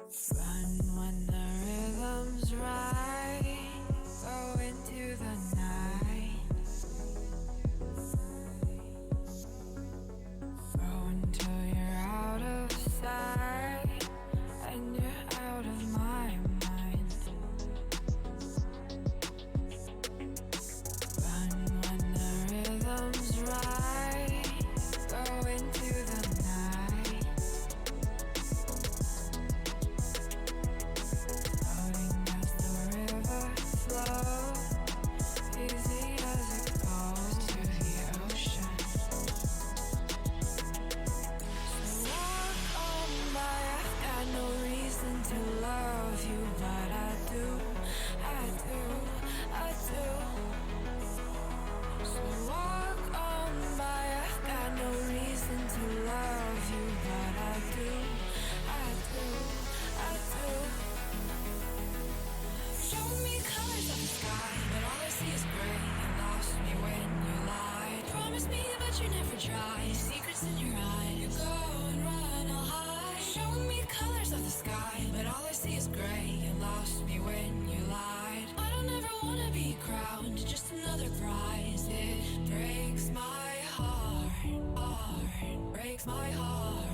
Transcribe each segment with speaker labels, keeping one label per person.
Speaker 1: Run when the rhythm's right. Go into the night. Throw until you're out of sight and you're out of my mind. Run when the rhythm's right. Go into the night. Floating as the river flows, easy as it goes to the ocean. So walk on by, I've got no reason to love you, but I do, I do, I do. So walk on by, I've got no reason to love you, but I do, I do, I do. Show me colors of the sky, but all I see is gray. You lost me when you lied. Promise me, but you never try. Secrets in your eyes. You go and run, I'll hide. Show me colors of the sky, but all I see is gray. You lost me when you lied. I don't ever wanna be crowned, just another prize. It breaks my heart, heart. Breaks my heart,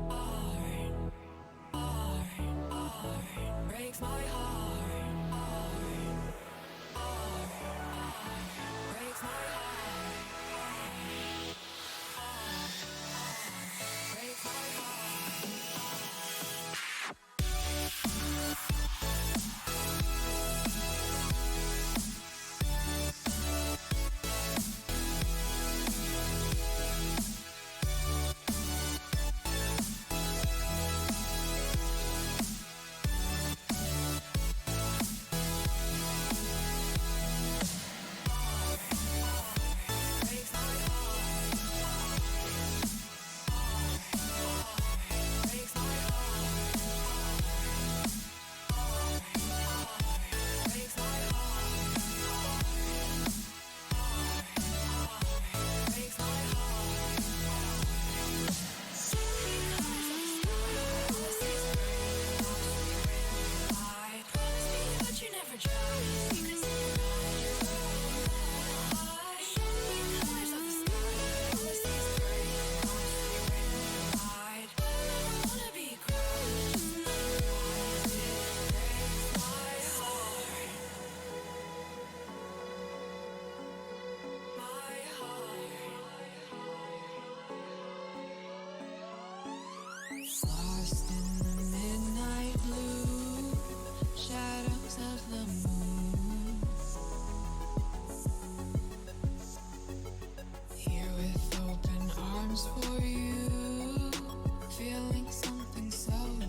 Speaker 1: heart, heart, heart. Breaks my heart, heart, heart, heart. Breaks my heart, heart, heart. Breaks my heart. Lost in the midnight blue, shadows of the moon. Here with open arms for you, feeling something so new.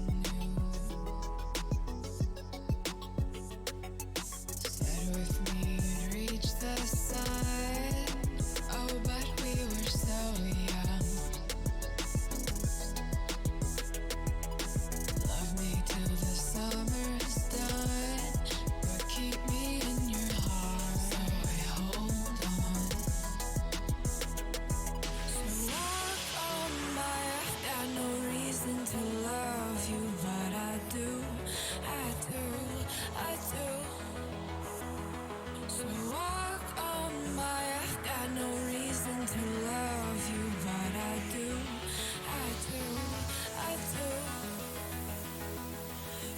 Speaker 1: Said with me you'd reach the sun, oh but we were so young. Till the summer's done, but keep me in your heart, so I hold on. So walk on by, I've got no reason to love you, but I do, I do, I do. So walk on by, I've got no reason to love you, but I do, I do, I do.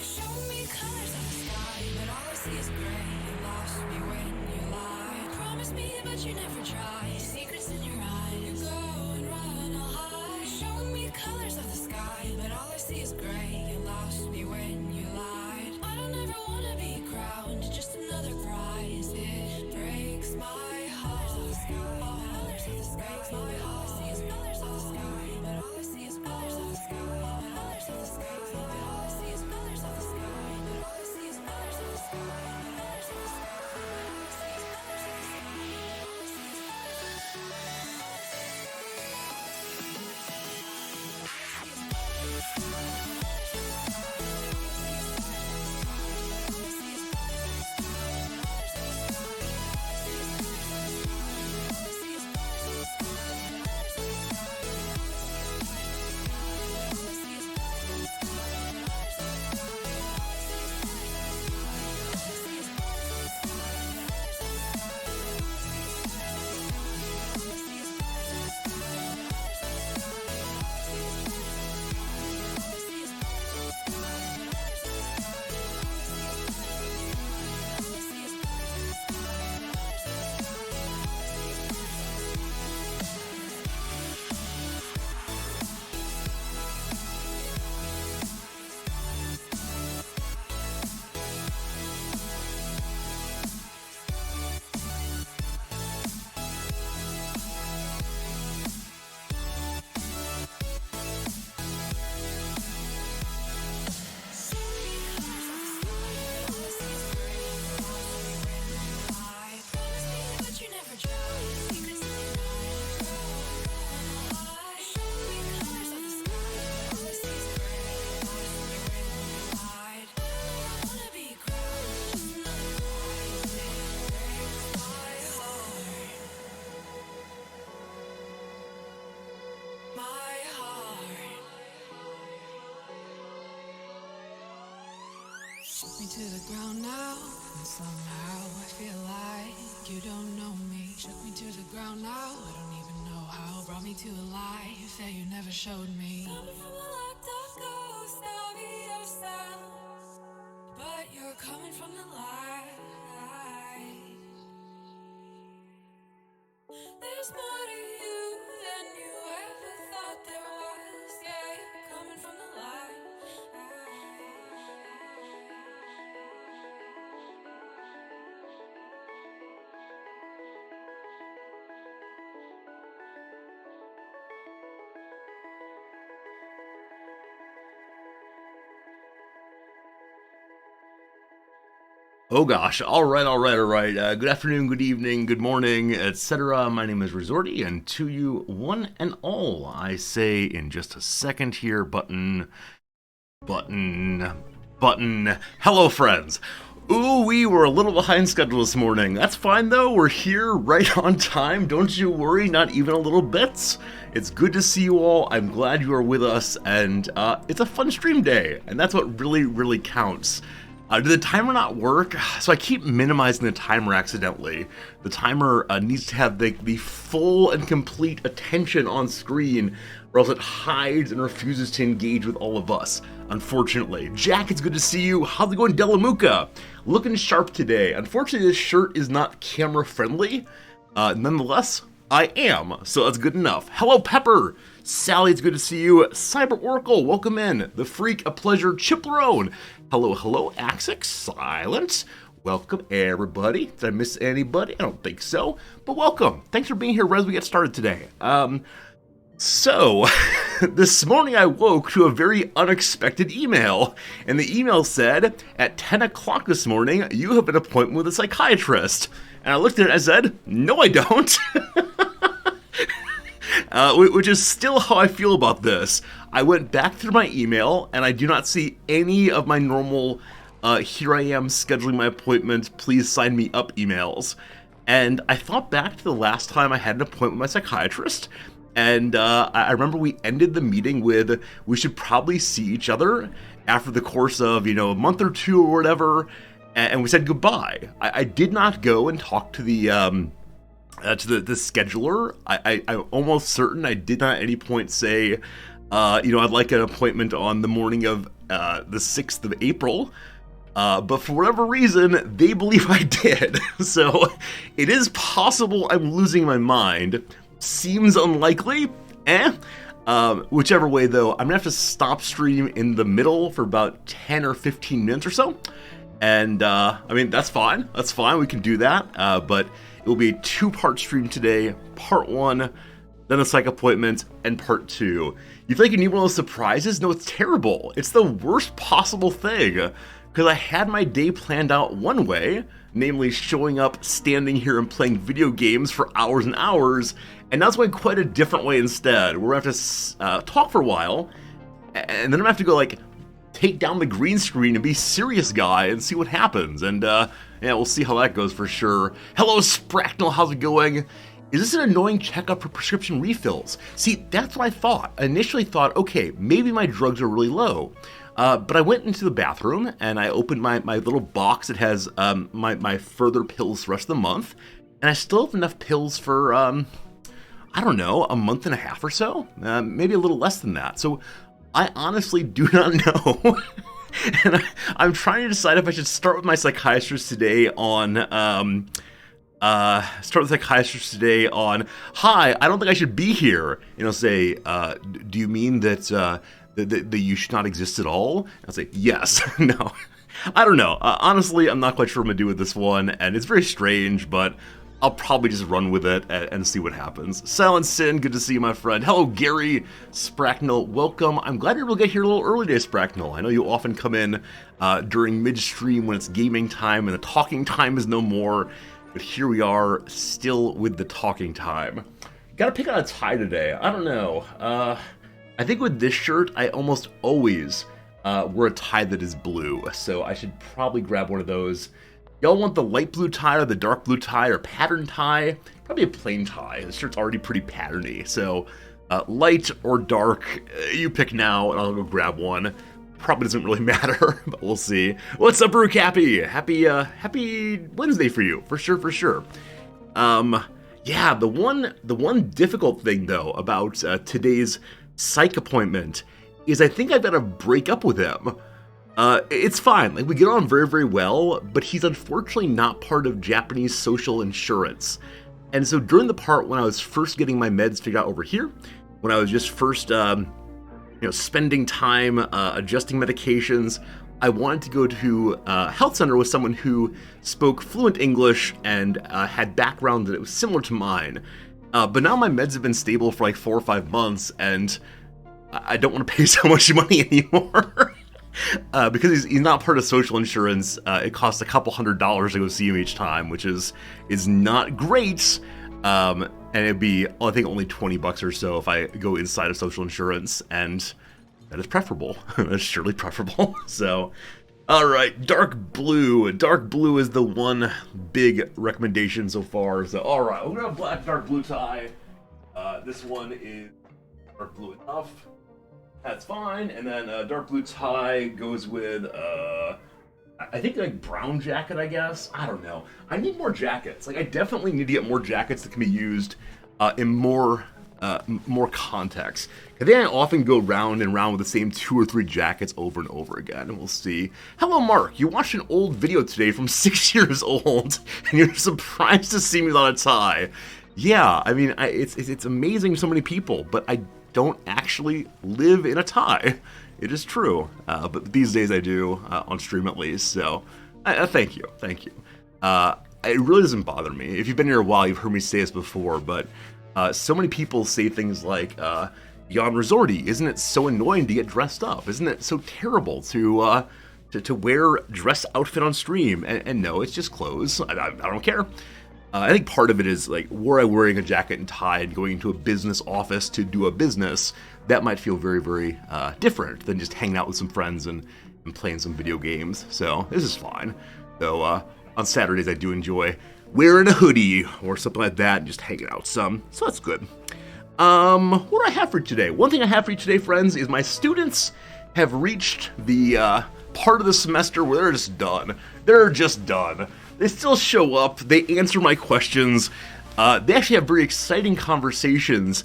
Speaker 1: Show me colors of the sky, but all I see is gray. You lost me when you lied. Promise me, but you never try. Secrets in your eyes. You go and run, I'll hide. Show me colors of the sky, but all I see is gray. You lost me when you lied. I don't ever wanna be crowned, just another prize. It breaks my heart. Colors of the sky, breaks my heart. All I see is colors of the sky, but all I see is colors of the sky. Colors of the sky, but all I see is colors of the sky. But all I see is colors of the sky. Colors of the sky, but all I see is colors of the sky. All I see is colors of the sky. All I see is colors of the sky. Me to the ground now, and somehow I feel like you don't know me. Shook me to the ground now, I don't even know how. Brought me to a life that you never showed me. Coming from a locked up ghost, I'll be yourself. But you're coming from the light. There's more to you than you ever thought there was. Yeah, you're coming from the light.
Speaker 2: Oh gosh, all right. Good afternoon, good evening, good morning, etc. My name is Resorty, and to you, one and all, I say in just a second here, button. Hello, friends. Ooh, we were a little behind schedule this morning. That's fine though, we're here right on time, don't you worry, not even a little bit. It's good to see you all, I'm glad you are with us, and it's a fun stream day, and that's what really counts. Did the timer not work? So I keep minimizing the timer accidentally. The timer needs to have the full and complete attention on screen, or else it hides and refuses to engage with all of us, unfortunately. Jack, it's good to see you. How's it going, Delamuka? Looking sharp today. Unfortunately, this shirt is not camera friendly. Nonetheless, I am, so that's good enough. Hello, Pepper. Sally, it's good to see you. Cyber Oracle, welcome in. The Freak, a pleasure. Chiplerone. Hello, Axix, Silence. Welcome, everybody. Did I miss anybody? I don't think so, but welcome. Thanks for being here as we get started today. So, this morning I woke to a very unexpected email, and the email said, at 10 o'clock this morning, you have an appointment with a psychiatrist. And I looked at it and I said, no, I don't. Which is still how I feel about this. I went back through my email, and I do not see any of my normal, here I am scheduling my appointment, please sign me up emails. And I thought back to the last time I had an appointment with my psychiatrist, and I remember we ended the meeting with, we should probably see each other after the course of, a month or two or whatever, and we said goodbye. I did not go and talk to the scheduler. I'm almost certain I did not at any point say, I'd like an appointment on the morning of the 6th of April. But for whatever reason, they believe I did. So it is possible I'm losing my mind. Seems unlikely. Whichever way, though, I'm gonna have to stop stream in the middle for about 10 or 15 minutes or so. And, that's fine. That's fine. We can do that. But it will be a two-part stream today. Part 1, then a psych appointment, and part 2. You feel like you need one of those surprises? No, it's terrible. It's the worst possible thing. Because I had my day planned out one way, namely showing up, standing here, and playing video games for hours and hours, and now it's going quite a different way instead. We're going to have to talk for a while, and then I'm going to have to go, take down the green screen and be serious guy and see what happens. And, we'll see how that goes for sure. Hello, Spracknell, how's it going? Is this an annoying checkup for prescription refills? See, that's what I thought. I initially thought, okay, maybe my drugs are really low. But I went into the bathroom and I opened my little box that has my further pills for the rest of the month. And I still have enough pills for, I don't know, a month and a half or so. Maybe a little less than that. So I honestly do not know. And I'm trying to decide if I should start with my psychiatrist today on, hi, I don't think I should be here. Say, do you mean that you should not exist at all? I'll say, yes. No. I don't know. Honestly, I'm not quite sure what I'm going to do with this one, and it's very strange, but I'll probably just run with it and see what happens. Silent Sin, good to see you, my friend. Hello, Gary. Spracknell, welcome. I'm glad you're able to get here a little early today, Spracknell. I know you often come in during midstream when it's gaming time and the talking time is no more, but here we are, still with the talking time. Gotta pick out a tie today. I don't know. I think with this shirt, I almost always wear a tie that is blue, so I should probably grab one of those. Y'all want the light blue tie or the dark blue tie or pattern tie? Probably a plain tie. The shirt's already pretty patterny, so light or dark, you pick now, and I'll go grab one. probably doesn't really matter, but we'll see. What's up, Brew Cappy? Happy Wednesday for you, for sure. Yeah, the one difficult thing though about today's psych appointment is I think I've got to break up with him. It's fine, like we get on very well, but he's unfortunately not part of Japanese social insurance. And so during the part when I was first getting my meds figured out over here, when I was just first, spending time adjusting medications, I wanted to go to a health center with someone who spoke fluent English and had background that was similar to mine. But now my meds have been stable for like 4 or 5 months, and I don't want to pay so much money anymore. Because he's not part of social insurance. It costs a couple $100s to go see him each time, which is not great. And it'd be, I think, only $20 or so if I go inside of social insurance, and that is preferable. That's surely preferable. So, all right, Dark Blue. Dark Blue is the one big recommendation so far. So, all right, we're gonna have dark blue tie. This one is dark blue enough. That's fine. And then dark blue tie goes with I think like brown jacket, I guess. I don't know. I need more jackets. Like I definitely need to get more jackets that can be used in more context. I think I often go round and round with the same 2 or 3 jackets over and over again, and we'll see. Hello, Mark. You watched an old video today from 6 years old, and you're surprised to see me without a tie. Yeah, I mean, it's amazing so many people, but I don't actually live in a tie. It is true, but these days I do, on stream at least, so thank you. It really doesn't bother me. If you've been here a while, you've heard me say this before, but so many people say things like, Jan Resorti, isn't it so annoying to get dressed up? Isn't it so terrible to wear dress outfit on stream? And no, it's just clothes. I don't care. I think part of it is like, were I wearing a jacket and tie and going into a business office to do a business, that might feel very different than just hanging out with some friends and playing some video games. So this is fine. Though on Saturdays I do enjoy wearing a hoodie or something like that and just hanging out some. So that's good. What do I have for you today? One thing I have for you today, friends, is my students have reached the part of the semester where they're just done. They're just done. They still show up, they answer my questions, they actually have very exciting conversations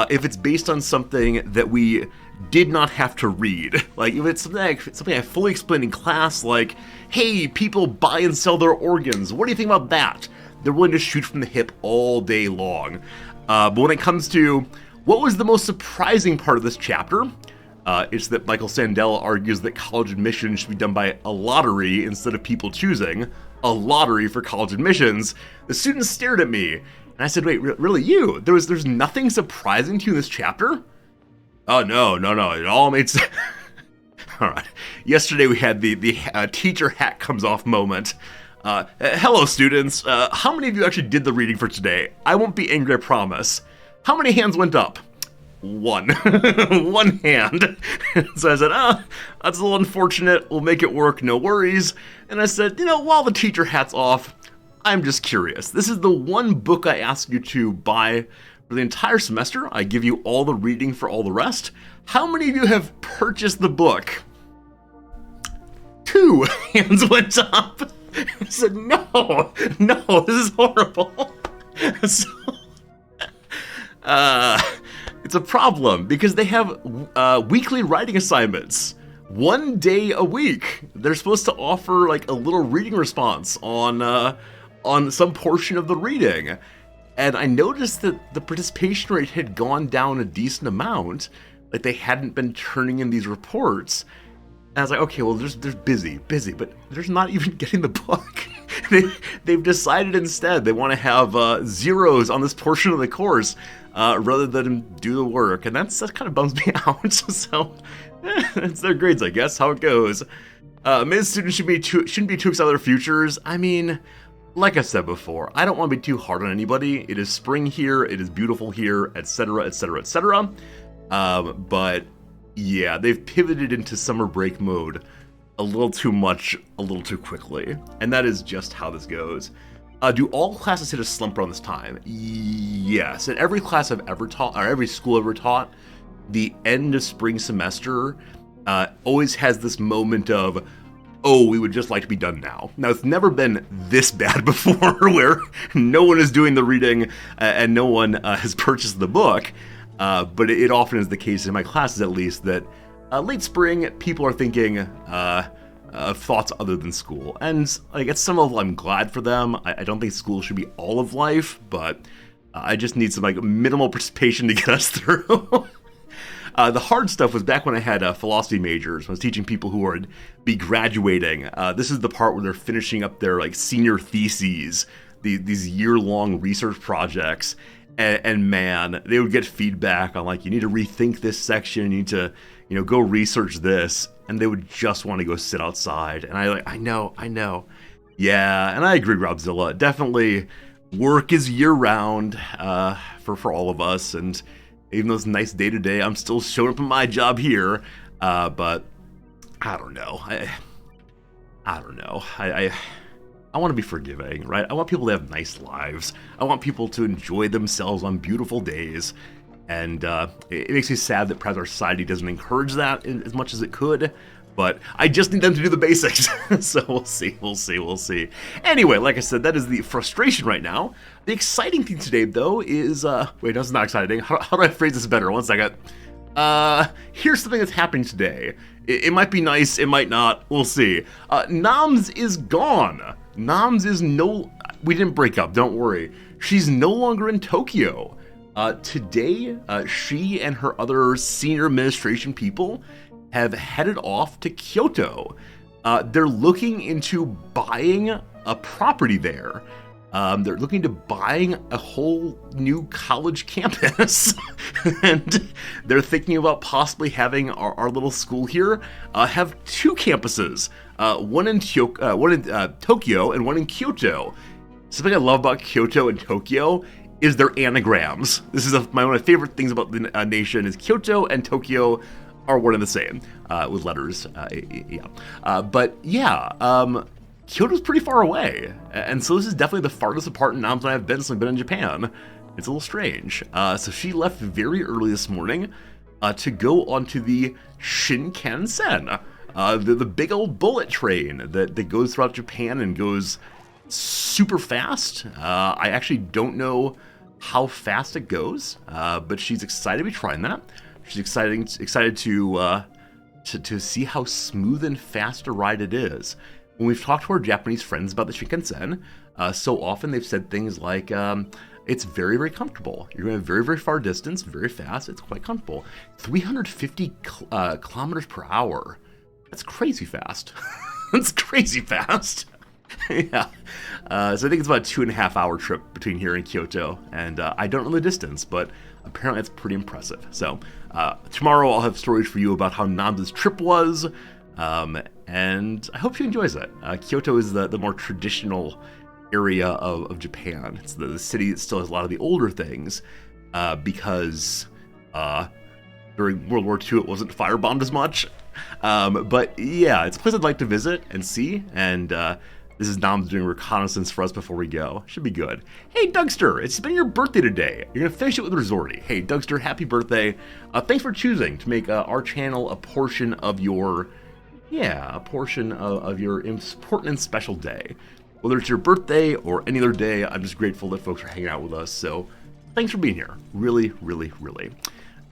Speaker 2: if it's based on something that we did not have to read. Like, if it's something I fully explained in class, like, hey, people buy and sell their organs, what do you think about that? They're willing to shoot from the hip all day long. But when it comes to what was the most surprising part of this chapter, it's that Michael Sandel argues that college admission should be done by a lottery instead of people choosing. A lottery for college admissions. The students stared at me, and I said, wait, really you? There's nothing surprising to you in this chapter? Oh, no, it all made sense. All right, yesterday we had the teacher hat comes off moment. Hello, students. How many of you actually did the reading for today? I won't be angry, I promise. How many hands went up? 1. 1 hand. So I said, that's a little unfortunate. We'll make it work, no worries. And I said, while the teacher hat's off, I'm just curious. This is the one book I ask you to buy for the entire semester. I give you all the reading for all the rest. How many of you have purchased the book? 2 hands went up. I said, no, this is horrible. So, it's a problem because they have weekly writing assignments. 1 day a week. They're supposed to offer like a little reading response on some portion of the reading. And I noticed that the participation rate had gone down a decent amount. Like they hadn't been turning in these reports. And I was like, okay, well, there's busy, but there's not even getting the book. They've decided instead they want to have zeros on this portion of the course rather than do the work, and that kind of bums me out. So it's their grades, I guess, how it goes. Mid students shouldn't be too excited about their futures. I mean, like I said before, I don't want to be too hard on anybody. It is spring here, it is beautiful here, etc., etc., etc. But yeah, they've pivoted into summer break mode a little too much, a little too quickly. And that is just how this goes. Do all classes hit a slump around this time? Yes. In every class I've ever taught, or every school I've ever taught, the end of spring semester always has this moment of, oh, we would just like to be done now. Now, it's never been this bad before, where no one is doing the reading and no one has purchased the book, but it often is the case in my classes, at least, that late spring, people are thinking of thoughts other than school. And like, at some level, I'm glad for them. I don't think school should be all of life, but I just need some like minimal participation to get us through. The hard stuff was back when I had philosophy majors. When I was teaching people who would be graduating. This is the part where they're finishing up their like senior theses, these year-long research projects, and man, they would get feedback on like, you need to rethink this section, you need to, go research this, and they would just want to go sit outside. And I know, yeah, and I agree, Robzilla. Definitely, work is year-round for all of us, and even though it's a nice day-to-day, I'm still showing up in my job here, but I don't know. I don't know. I want to be forgiving, right? I want people to have nice lives. I want people to enjoy themselves on beautiful days, and it makes me sad that perhaps our society doesn't encourage that as much as it could, but I just need them to do the basics. So we'll see. Anyway, like I said, that is the frustration right now. The exciting thing today, though, is... wait, no, it's not exciting. How do I phrase this better? 1 second. Here's something that's happening today. It might be nice, it might not. We'll see. Noms is gone. Noms is no... We didn't break up, don't worry. She's no longer in Tokyo. Today, she and her other senior administration people have headed off to Kyoto. They're looking into buying a property there. They're looking to buying a whole new college campus. And they're thinking about possibly having our little school here have 2 campuses. One in Tokyo and one in Kyoto. Something I love about Kyoto and Tokyo is their anagrams. This is one of my favorite things about the nation is Kyoto and Tokyo are one and the same, with letters, but yeah, Kyoto's pretty far away, and so this is definitely the farthest apart Noms and I have been since I've been in Japan. It's a little strange. So she left very early this morning to go onto the Shinkansen, the big old bullet train that goes throughout Japan and goes super fast. I actually don't know how fast it goes, but she's excited to be trying that. She's excited to see how smooth and fast a ride it is. When we've talked to our Japanese friends about the Shinkansen, so often they've said things like, it's very, very comfortable. You're going a very, very far distance, very fast. It's quite comfortable. 350 kilometers per hour. That's crazy fast. That's crazy fast. Yeah. So I think it's about a 2.5 hour trip between here and Kyoto, and I don't know the distance, but apparently it's pretty impressive. So tomorrow I'll have stories for you about how Noms' trip was, and I hope she enjoys it. Kyoto is the more traditional area of Japan. It's the city that still has a lot of the older things, because during World War II it wasn't firebombed as much. But yeah, it's a place I'd like to visit and see, and this is Noms doing reconnaissance for us before we go. Should be good. Hey, Dougster, it's been your birthday today. You're going to finish it with Resorty. Hey, Dougster, happy birthday. Thanks for choosing to make our channel a portion of your, important and special day. Whether it's your birthday or any other day, I'm just grateful that folks are hanging out with us. So thanks for being here. Really, really, really.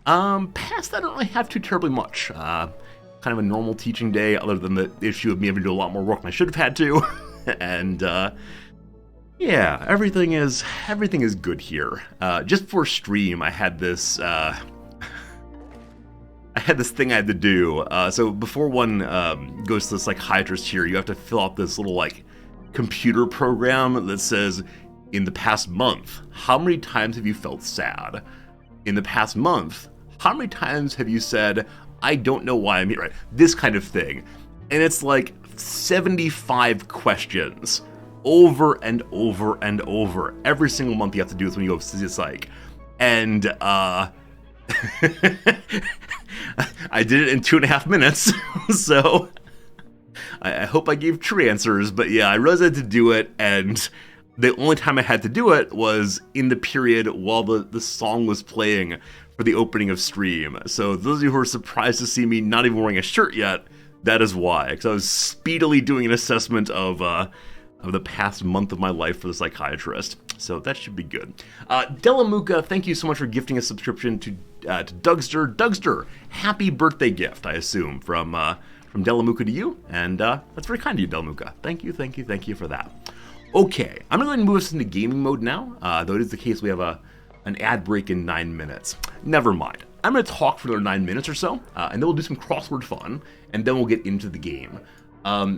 Speaker 2: Past that, I don't really have too terribly much. Kind of a normal teaching day, other than the issue of me having to do a lot more work than I should have had to. And yeah, everything is good here. Just before stream, I had this thing I had to do. So before one goes to the psychiatrist here, you have to fill out this little like computer program that says, in the past month, how many times have you felt sad? In the past month, how many times have you said, I don't know why I'm here, right? This kind of thing. And it's like 75 questions over and over and over. Every single month you have to do this when you go to the psych. And I did it in 2.5 minutes. So I hope I gave true answers. But yeah, I realized I had to do it, and the only time I had to do it was in the period while the song was playing for the opening of stream. So those of you who are surprised to see me not even wearing a shirt yet, that is why. Because I was speedily doing an assessment of the past month of my life for the psychiatrist. So that should be good. Delamuka, thank you so much for gifting a subscription to Dougster. Dougster, happy birthday gift, I assume, from Delamuka to you. And that's very kind of you, Delamuka. Thank you for that. Okay, I'm going to move us into gaming mode now. Though it is the case we have an ad break in 9 minutes. Never mind. I'm going to talk for another 9 minutes or so, and then we'll do some crossword fun, and then we'll get into the game.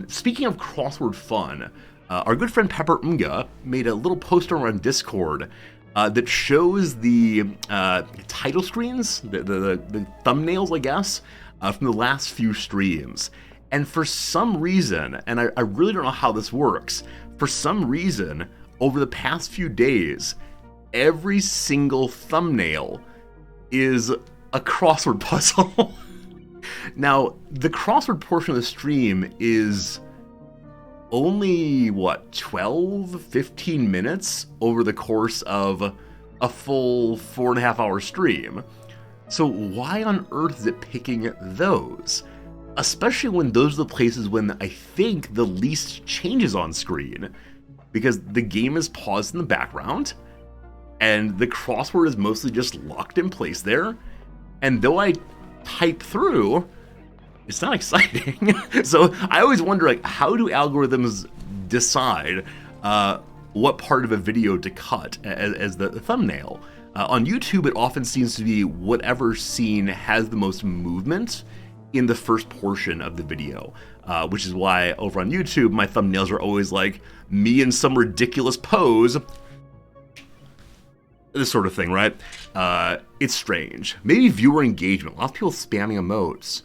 Speaker 2: Speaking of crossword fun, our good friend Pepper Mga made a little poster on Discord that shows the title screens, the thumbnails, I guess, from the last few streams. And for some reason, and I really don't know how this works, for some reason, over the past few days, every single thumbnail is a crossword puzzle. Now, the crossword portion of the stream is only, 12, 15 minutes over the course of a full 4.5 hour stream. So why on earth is it picking those? Especially when those are the places when I think the least changes on screen. Because the game is paused in the background, and the crossword is mostly just locked in place there. And though I type through, it's not exciting. So I always wonder, how do algorithms decide what part of a video to cut as the thumbnail? On YouTube, it often seems to be whatever scene has the most movement in the first portion of the video, which is why over on YouTube, my thumbnails are always like me in some ridiculous pose. This sort of thing, right? It's strange. Maybe viewer engagement. Lots of people spamming emotes.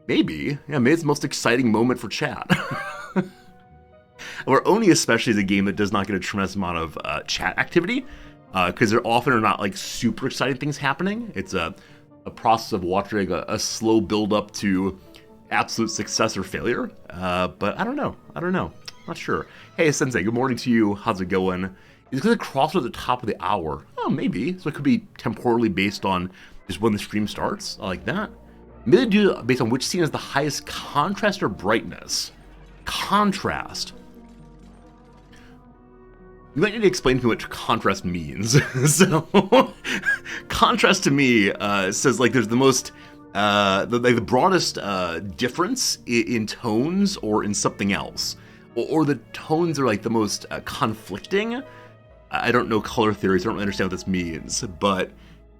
Speaker 2: Maybe. Yeah, maybe it's the most exciting moment for chat. Or Oni especially is a game that does not get a tremendous amount of chat activity, because there often are not super exciting things happening. It's a process of watching a slow build up to absolute success or failure. But I don't know. Not sure. Hey, Sensei, good morning to you. How's it going? Is it because the crossword at the top of the hour? Oh, maybe. So it could be temporally based on just when the stream starts. I like that. Maybe do it based on which scene has the highest contrast or brightness. Contrast. You might need to explain to me what contrast means. So, contrast to me says there's the most, the broadest difference in tones or in something else. Or the tones are the most conflicting. I don't know color theory, so I don't really understand what this means. But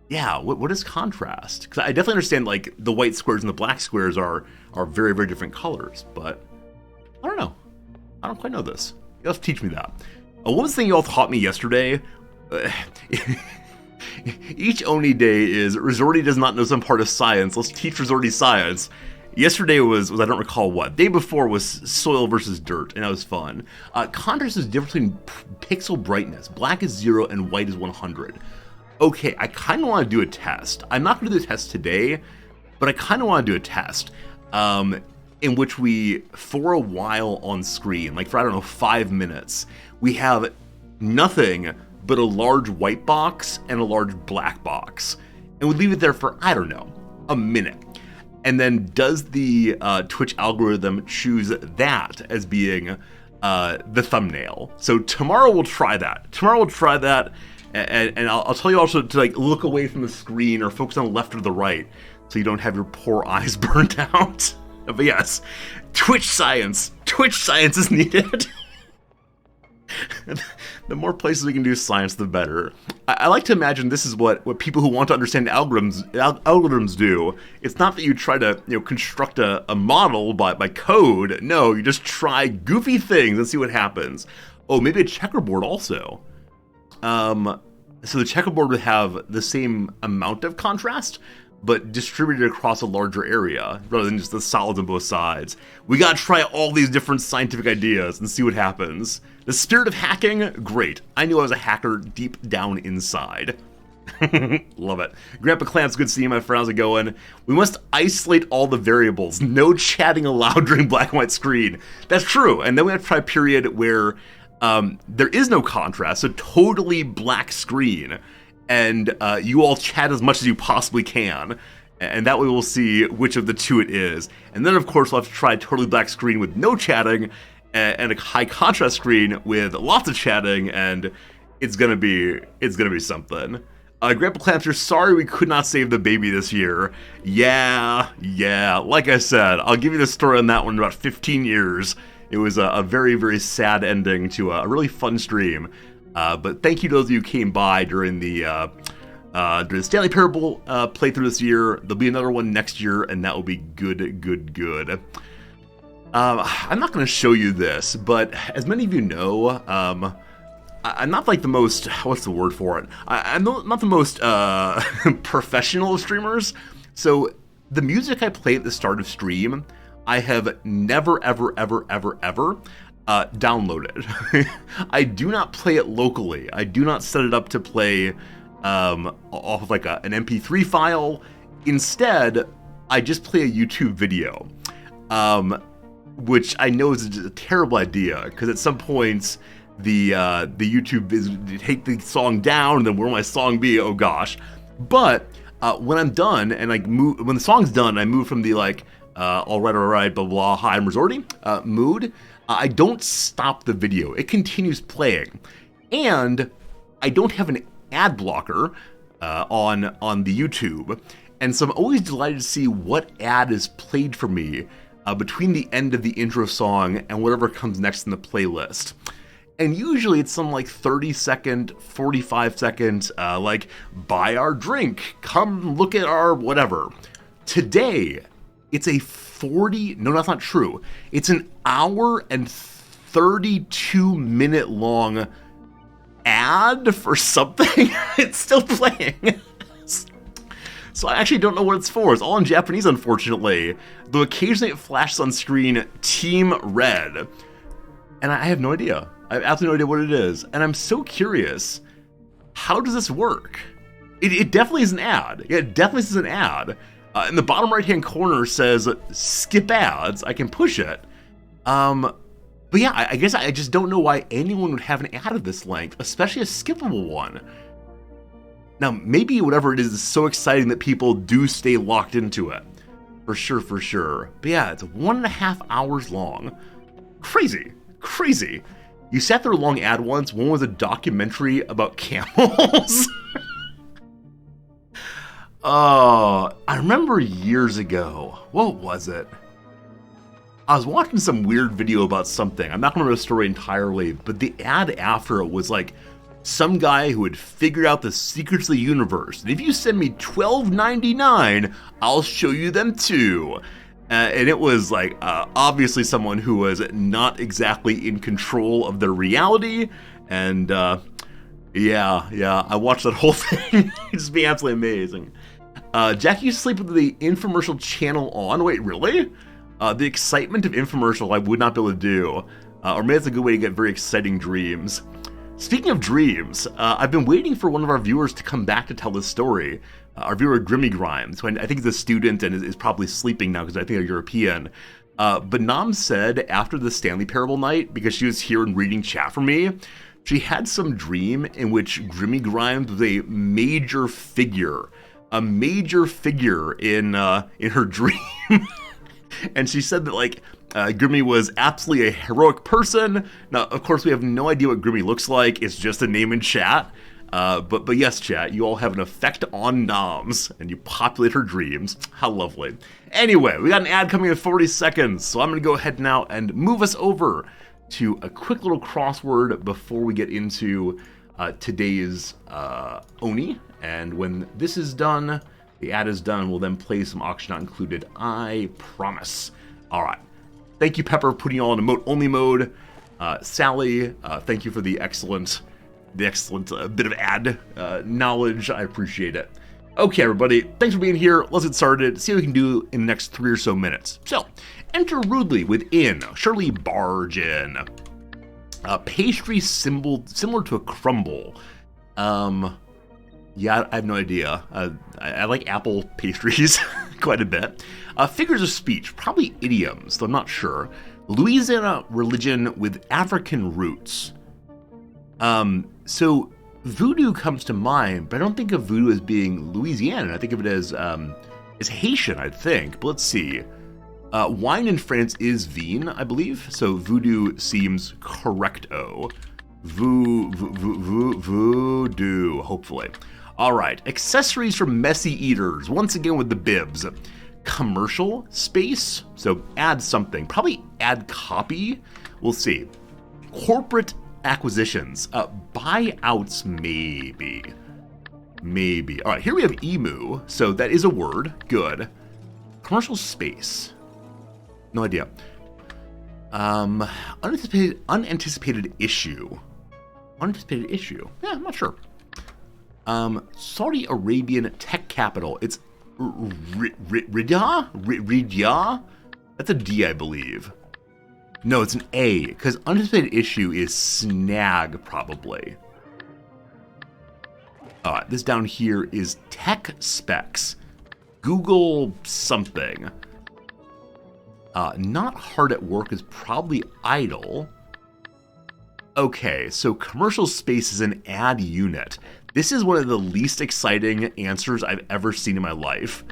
Speaker 2: yeah, what is contrast? Because I definitely understand the white squares and the black squares are very, very different colors. But I don't know. I don't quite know this. You'll have to teach me that. One of the things y'all taught me yesterday, each Oni day is Resorty does not know some part of science. Let's teach Resorty science. Yesterday was I don't recall what. Day before was soil versus dirt, and that was fun. Contrast is the difference between pixel brightness. Black is 0 and white is 100. Okay, I kind of want to do a test. I'm not going to do the test today, but I kind of want to do a test in which we, for a while on screen, for, I don't know, 5 minutes, we have nothing but a large white box and a large black box. And we leave it there for, I don't know, a minute. And then does the Twitch algorithm choose that as being the thumbnail? So tomorrow we'll try that. And I'll tell you also to look away from the screen or focus on the left or the right so you don't have your poor eyes burnt out. But yes, Twitch science is needed. The more places we can do science, the better. I like to imagine this is what people who want to understand algorithms do. It's not that you try to construct a model by code. No, you just try goofy things and see what happens. Oh, maybe a checkerboard also. So the checkerboard would have the same amount of contrast, but distributed across a larger area rather than just the solids on both sides. We gotta try all these different scientific ideas and see what happens. The spirit of hacking, great. I knew I was a hacker deep down inside. Love it. Grandpa Clamp's good seeing, my friend. How's it going? We must isolate all the variables. No chatting allowed during black and white screen. That's true. And then we have to try a period where there is no contrast, a totally black screen. and you all chat as much as you possibly can. And that way we'll see which of the two it is. And then, of course, we'll have to try a totally black screen with no chatting and a high contrast screen with lots of chatting, and it's gonna be something. Grandpa Clamster, sorry we could not save the baby this year. Yeah, like I said, I'll give you the story on that one in about 15 years. It was a very, very sad ending to a really fun stream. But thank you to those of you who came by during the Stanley Parable playthrough this year. There'll be another one next year, and that will be good. I'm not going to show you this, but as many of you know, I'm not like the most, what's the word for it? I'm not the most professional of streamers. So the music I play at the start of stream, I have never, ever downloaded. I do not play it locally. I do not set it up to play off of like an MP3 file. Instead, I just play a YouTube video, which I know is a terrible idea, because at some points the YouTube is take the song down, and then where will my song be? Oh gosh. But when I'm done and like when the song's done, I move from the like all right, blah blah, hi, I'm resorting mood. I don't stop the video; it continues playing, and I don't have an ad blocker on the YouTube, and so I'm always delighted to see what ad is played for me between the end of the intro song and whatever comes next in the playlist. And usually it's some like 30-second, 45-second, like, buy our drink, come look at our whatever. Today, it's a no, that's not true. It's an hour and 32-minute long ad for something. It's still playing. So I actually don't know what it's for. It's all in Japanese, unfortunately. Though occasionally it flashes on screen Team Red. And I have no idea. I have absolutely no idea what it is. And I'm so curious, how does this work? It definitely is an ad. Yeah, it definitely is an ad. In the bottom right-hand corner says, skip ads. I can push it. But yeah, I guess I just don't know why anyone would have an ad of this length, especially a skippable one. Now, maybe whatever it is so exciting that people do stay locked into it. For sure. But yeah, it's 1.5 hours long. Crazy. You sat through a long ad once. One was a documentary about camels. Oh, I remember years ago. What was it? I was watching some weird video about something. I'm not going to remember the story entirely, but the ad after it was like some guy who had figured out the secrets of the universe. And if you send me $12.99, I'll show you them too. And it was like obviously someone who was not exactly in control of their reality. And yeah, I watched that whole thing. It's just being absolutely amazing. Jackie used to sleep with the infomercial channel on. Wait, really? The excitement of infomercial I would not be able to do. Or maybe it's a good way to get very exciting dreams. Speaking of dreams, I've been waiting for one of our viewers to come back to tell this story. Our viewer Grimmy Grimes, who I think is a student and is probably sleeping now because I think they're European. But Nam said after the Stanley Parable night, because she was here and reading chat for me, she had some dream in which Grimmy Grimes was a major figure in her dream. And she said that like Grimmy was absolutely a heroic person. Now, of course, we have no idea what Grimmy looks like. It's just a name in chat. But yes, chat, you all have an effect on Noms, and you populate her dreams. How lovely. Anyway, we got an ad coming in 40 seconds, so I'm going to go ahead now and move us over to a quick little crossword before we get into today's Oni. And when this is done, the ad is done, we'll then play some Auction Not Included, I promise. All right. Thank you, Pepper, putting you all in emote-only mode. Sally, thank you for the excellent bit of ad knowledge. I appreciate it. Okay, everybody, thanks for being here. Let's get started. See what we can do in the next 3 or so minutes. So, enter rudely within, surely barge in. Pastry similar to a crumble. Yeah, I have no idea. I like apple pastries quite a bit. Figures of speech, probably idioms, though I'm not sure. Louisiana religion with African roots. So Voodoo comes to mind, but I don't think of voodoo as being Louisiana. I think of it as Haitian, I think. But let's see. Wine in France is vin, I believe. So voodoo seems correcto. Voodoo, hopefully. All right, accessories for messy eaters. Once again with the bibs. Commercial space, so add something. Probably add copy. We'll see. Corporate acquisitions. Buyouts, maybe. Maybe. All right, here we have emu, so that is a word. Good. Commercial space. No idea. Unanticipated issue. Unanticipated issue. Yeah, I'm not sure. Saudi Arabian tech capital. It's Riyadh? That's a D, I believe. No, it's an A, because unanticipated issue is snag, probably. This down here is tech specs. Google something. Not hard at work is probably idle. Okay, so commercial space is an ad unit. This is one of the least exciting answers I've ever seen in my life.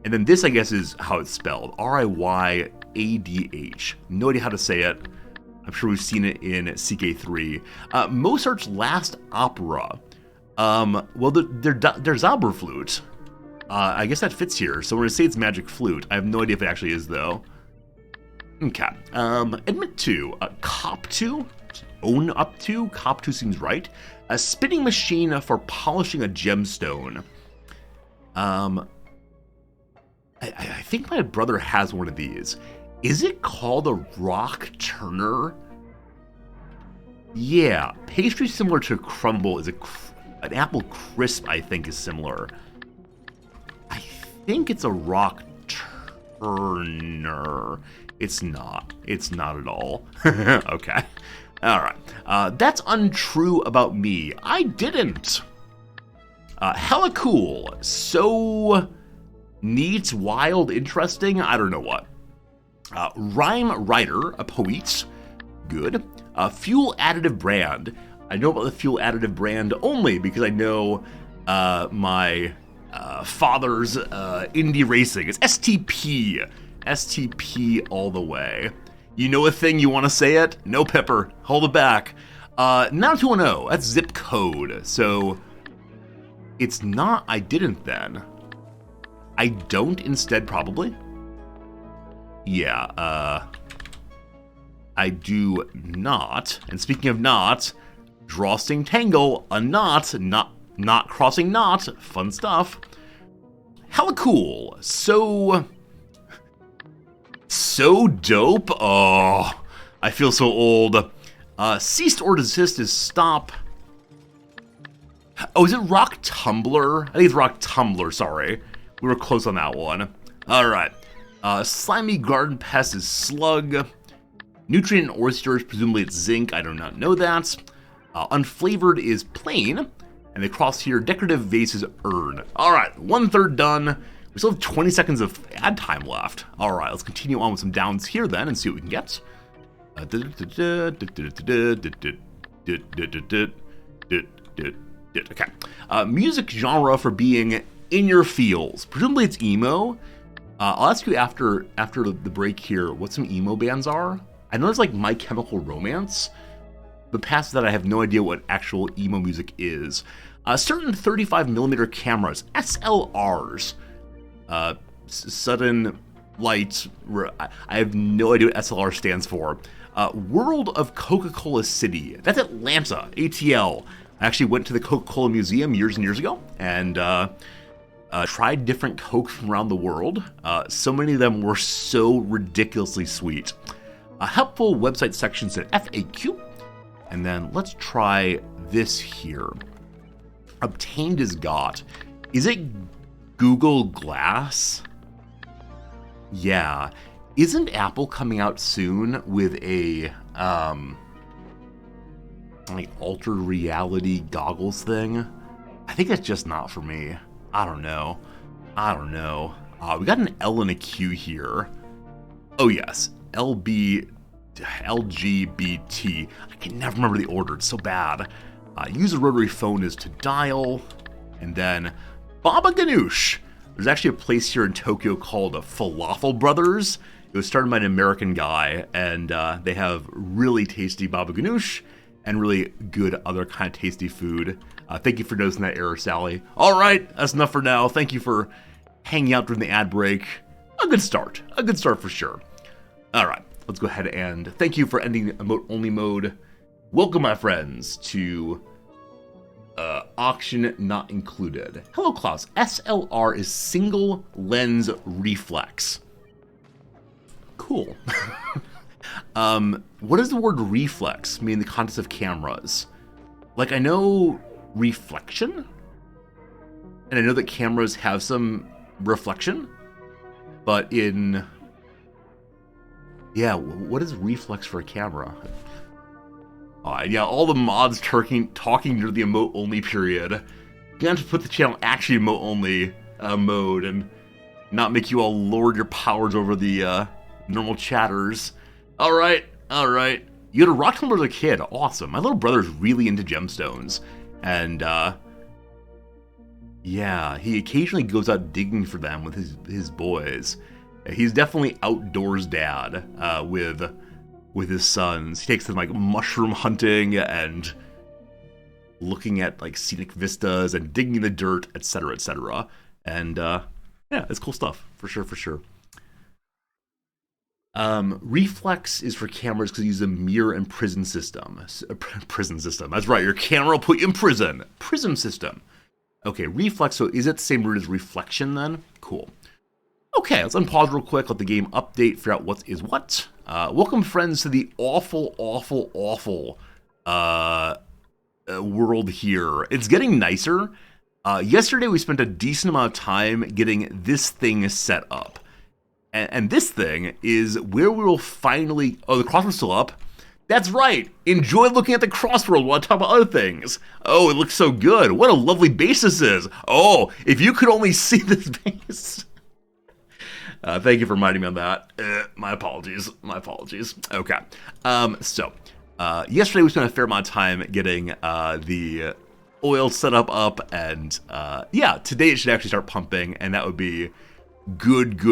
Speaker 2: And then this, I guess, is how it's spelled. Riydh. No idea how to say it. I'm sure we've seen it in CK3. Mozart's last opera. Well, they're Zauberflute. I guess that fits here. So we're going to say it's Magic Flute. I have no idea if it actually is, though. Okay. Admit to. Cop to? Own up to? Cop to seems right. A spinning machine for polishing a gemstone. I think my brother has one of these. Is it called a rock turner? Yeah. Pastry similar to crumble is an apple crisp, I think, is similar. I think it's a rock turner. It's not. It's not at all. Okay. All right. That's untrue about me. I didn't. Hella cool. So neat, wild, interesting. I don't know what. Rhyme writer, a poet. Good. Fuel additive brand. I know about the fuel additive brand only because I know my father's indie racing. It's STP. STP all the way. You know a thing, you want to say it? No, Pepper. Hold it back. 90210, that's zip code. So it's not I didn't then. I don't instead, probably. Yeah, I do not. And speaking of not, drawstring tangle, a knot, not crossing knot, fun stuff. Hella cool. So dope. Oh, I feel so old. Ceased or desist is stop. Oh, is it Rock Tumbler? I think it's Rock Tumbler, sorry. We were close on that one. Alright. Slimy garden pest is slug. Nutrient and oysters, presumably it's zinc. I do not know that. Unflavored is plain. And the cross here, decorative vase is urn. Alright, 1/3 done. We still have 20 seconds of ad time left. Alright, let's continue on with some downs here then and see what we can get. Okay. Music genre for being in your feels. Presumably it's emo. I'll ask you after the break here what some emo bands are. I know there's like My Chemical Romance, but past that I have no idea what actual emo music is. Certain 35mm cameras, SLRs, sudden light. I have no idea what SLR stands for. World of Coca-Cola City. That's Atlanta, ATL. I actually went to the Coca-Cola Museum years and years ago and tried different Cokes from around the world. So many of them were so ridiculously sweet. Helpful website sections at FAQ. And then let's try this here. Obtained is got. Is it Google Glass? Yeah. Isn't Apple coming out soon with a like altered reality goggles thing? I think that's just not for me. I don't know. We got an L and a Q here. Oh yes, LGBT. I can never remember the order. It's so bad. Use a rotary phone is to dial. And then Baba Ganoush. There's actually a place here in Tokyo called Falafel Brothers. It was started by an American guy, and they have really tasty Baba Ganoush and really good other kind of tasty food. Thank you for noticing that error, Sally. All right, that's enough for now. Thank you for hanging out during the ad break. A good start for sure. All right, let's go ahead and thank you for ending emote-only mode. Welcome, my friends, to auction not included. Hello, Klaus. SLR is single lens reflex. Cool. What does the word reflex mean in the context of cameras? Like, I know reflection, and I know that cameras have some reflection, but what is reflex for a camera? Yeah, all the mods talking during the emote-only period. You have to put the channel actually emote-only mode and not make you all lord your powers over the normal chatters. All right. You had a rock tumbler as a kid. Awesome. My little brother's really into gemstones. And, yeah, he occasionally goes out digging for them with his boys. He's definitely outdoors dad with his sons. He takes them like mushroom hunting and looking at like scenic vistas and digging in the dirt, etc., etc. And yeah, it's cool stuff for sure. Reflex is for cameras because you use a mirror and prism system. Prison system. That's right. Your camera will put you in prison. Prism system. Okay, reflex. So is it the same root as reflection then? Cool. Okay, let's unpause real quick, let the game update, figure out what is what. Welcome, friends, to the awful world here. It's getting nicer. Yesterday, we spent a decent amount of time getting this thing set up. And this thing is where we will finally... Oh, the crossword's still up? That's right! Enjoy looking at the crossword while I talk about other things. Oh, it looks so good. What a lovely base this is. Oh, if you could only see this base... Thank you for reminding me on that. My apologies. Okay. So, yesterday we spent a fair amount of time getting the oil set up, and yeah, today it should actually start pumping, and that would be good.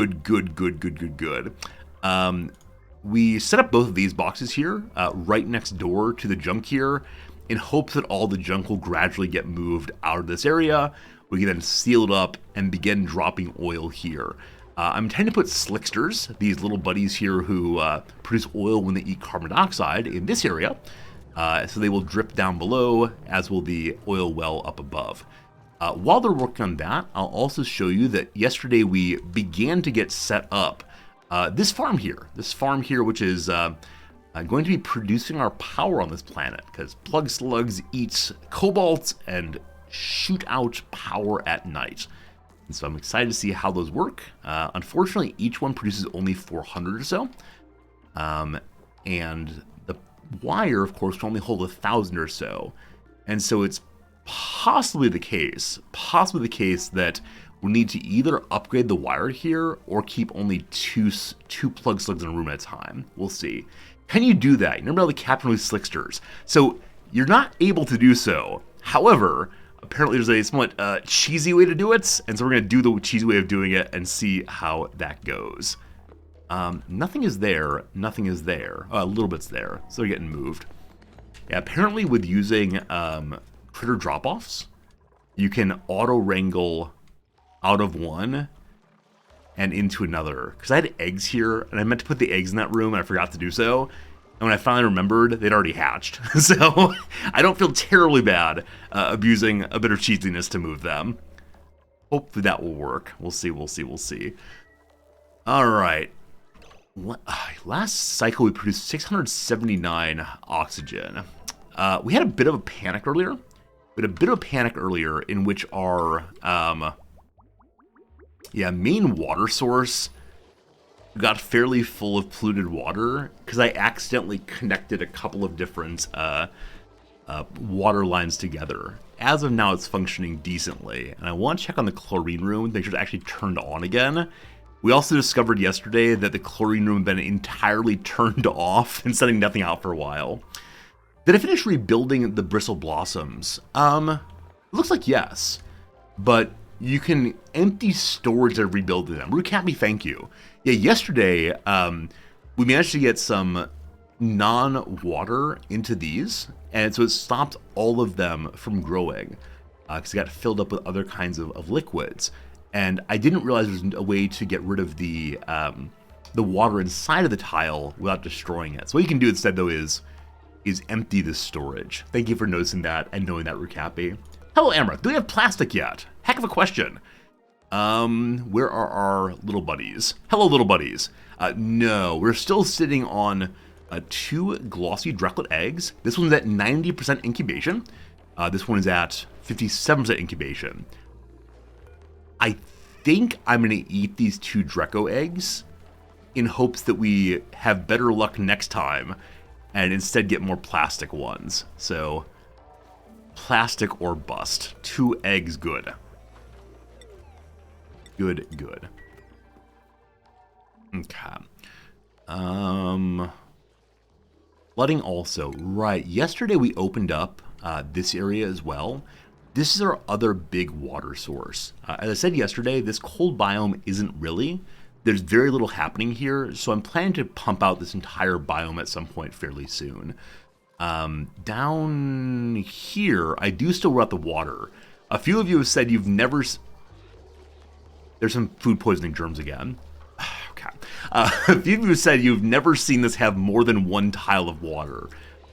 Speaker 2: We set up both of these boxes here, right next door to the junk here, in hopes that all the junk will gradually get moved out of this area. We can then seal it up and begin dropping oil here. I'm intending to put slicksters, these little buddies here who produce oil when they eat carbon dioxide, in this area. So they will drip down below, as will the oil well up above. While they're working on that, I'll also show you that yesterday we began to get set up this farm here, which is going to be producing our power on this planet, because Plug Slugs eats cobalt and shoot out power at night. And so I'm excited to see how those work. Unfortunately, each one produces only 400 or so. And the wire, of course, can only hold 1,000 or so. And so it's possibly the case that we need to either upgrade the wire here or keep only two plug slugs in a room at a time. We'll see. Can you do that? You remember how the captain with slicksters? So you're not able to do so. However, apparently there's a somewhat cheesy way to do it, and so we're going to do the cheesy way of doing it and see how that goes. Nothing is there. A little bit's there, so they're getting moved. Yeah, apparently with using critter drop-offs, you can auto-wrangle out of one and into another. Because I had eggs here, and I meant to put the eggs in that room, and I forgot to do so. And when I finally remembered, they'd already hatched. So I don't feel terribly bad abusing a bit of cheesiness to move them. Hopefully that will work. We'll see. All right. Last cycle, we produced 679 oxygen. We had a bit of a panic earlier. In which our main water source got fairly full of polluted water because I accidentally connected a couple of different water lines together. As of now, it's functioning decently, and I want to check on the chlorine room, make sure it's actually turned on again. We also discovered yesterday that the chlorine room had been entirely turned off and sending nothing out for a while. Did I finish rebuilding the Bristle Blossoms? It looks like yes, but you can empty storage and rebuild them. Rucappy, thank you. Yeah, yesterday, we managed to get some non-water into these, and so it stopped all of them from growing, because it got filled up with other kinds of liquids. And I didn't realize there was a way to get rid of the water inside of the tile without destroying it. So what you can do instead, though, is empty the storage. Thank you for noticing that and knowing that, Rucappy. Hello, Amra. Do we have plastic yet? Heck of a question. Where are our little buddies? Hello, little buddies. No, we're still sitting on 2 glossy Dreklet eggs. This one's at 90% incubation. This one is at 57% incubation. I think I'm going to eat these 2 Dreco eggs in hopes that we have better luck next time and instead get more plastic ones. So, plastic or bust. 2 eggs good. Good. Okay. Flooding also. Right. Yesterday we opened up this area as well. This is our other big water source. As I said yesterday, this cold biome isn't really. There's very little happening here, so I'm planning to pump out this entire biome at some point fairly soon. Down here, I do still rot the water. A few of you have said you've never... There's some food poisoning germs again. Okay. A few of you have said you've never seen this have more than 1 tile of water.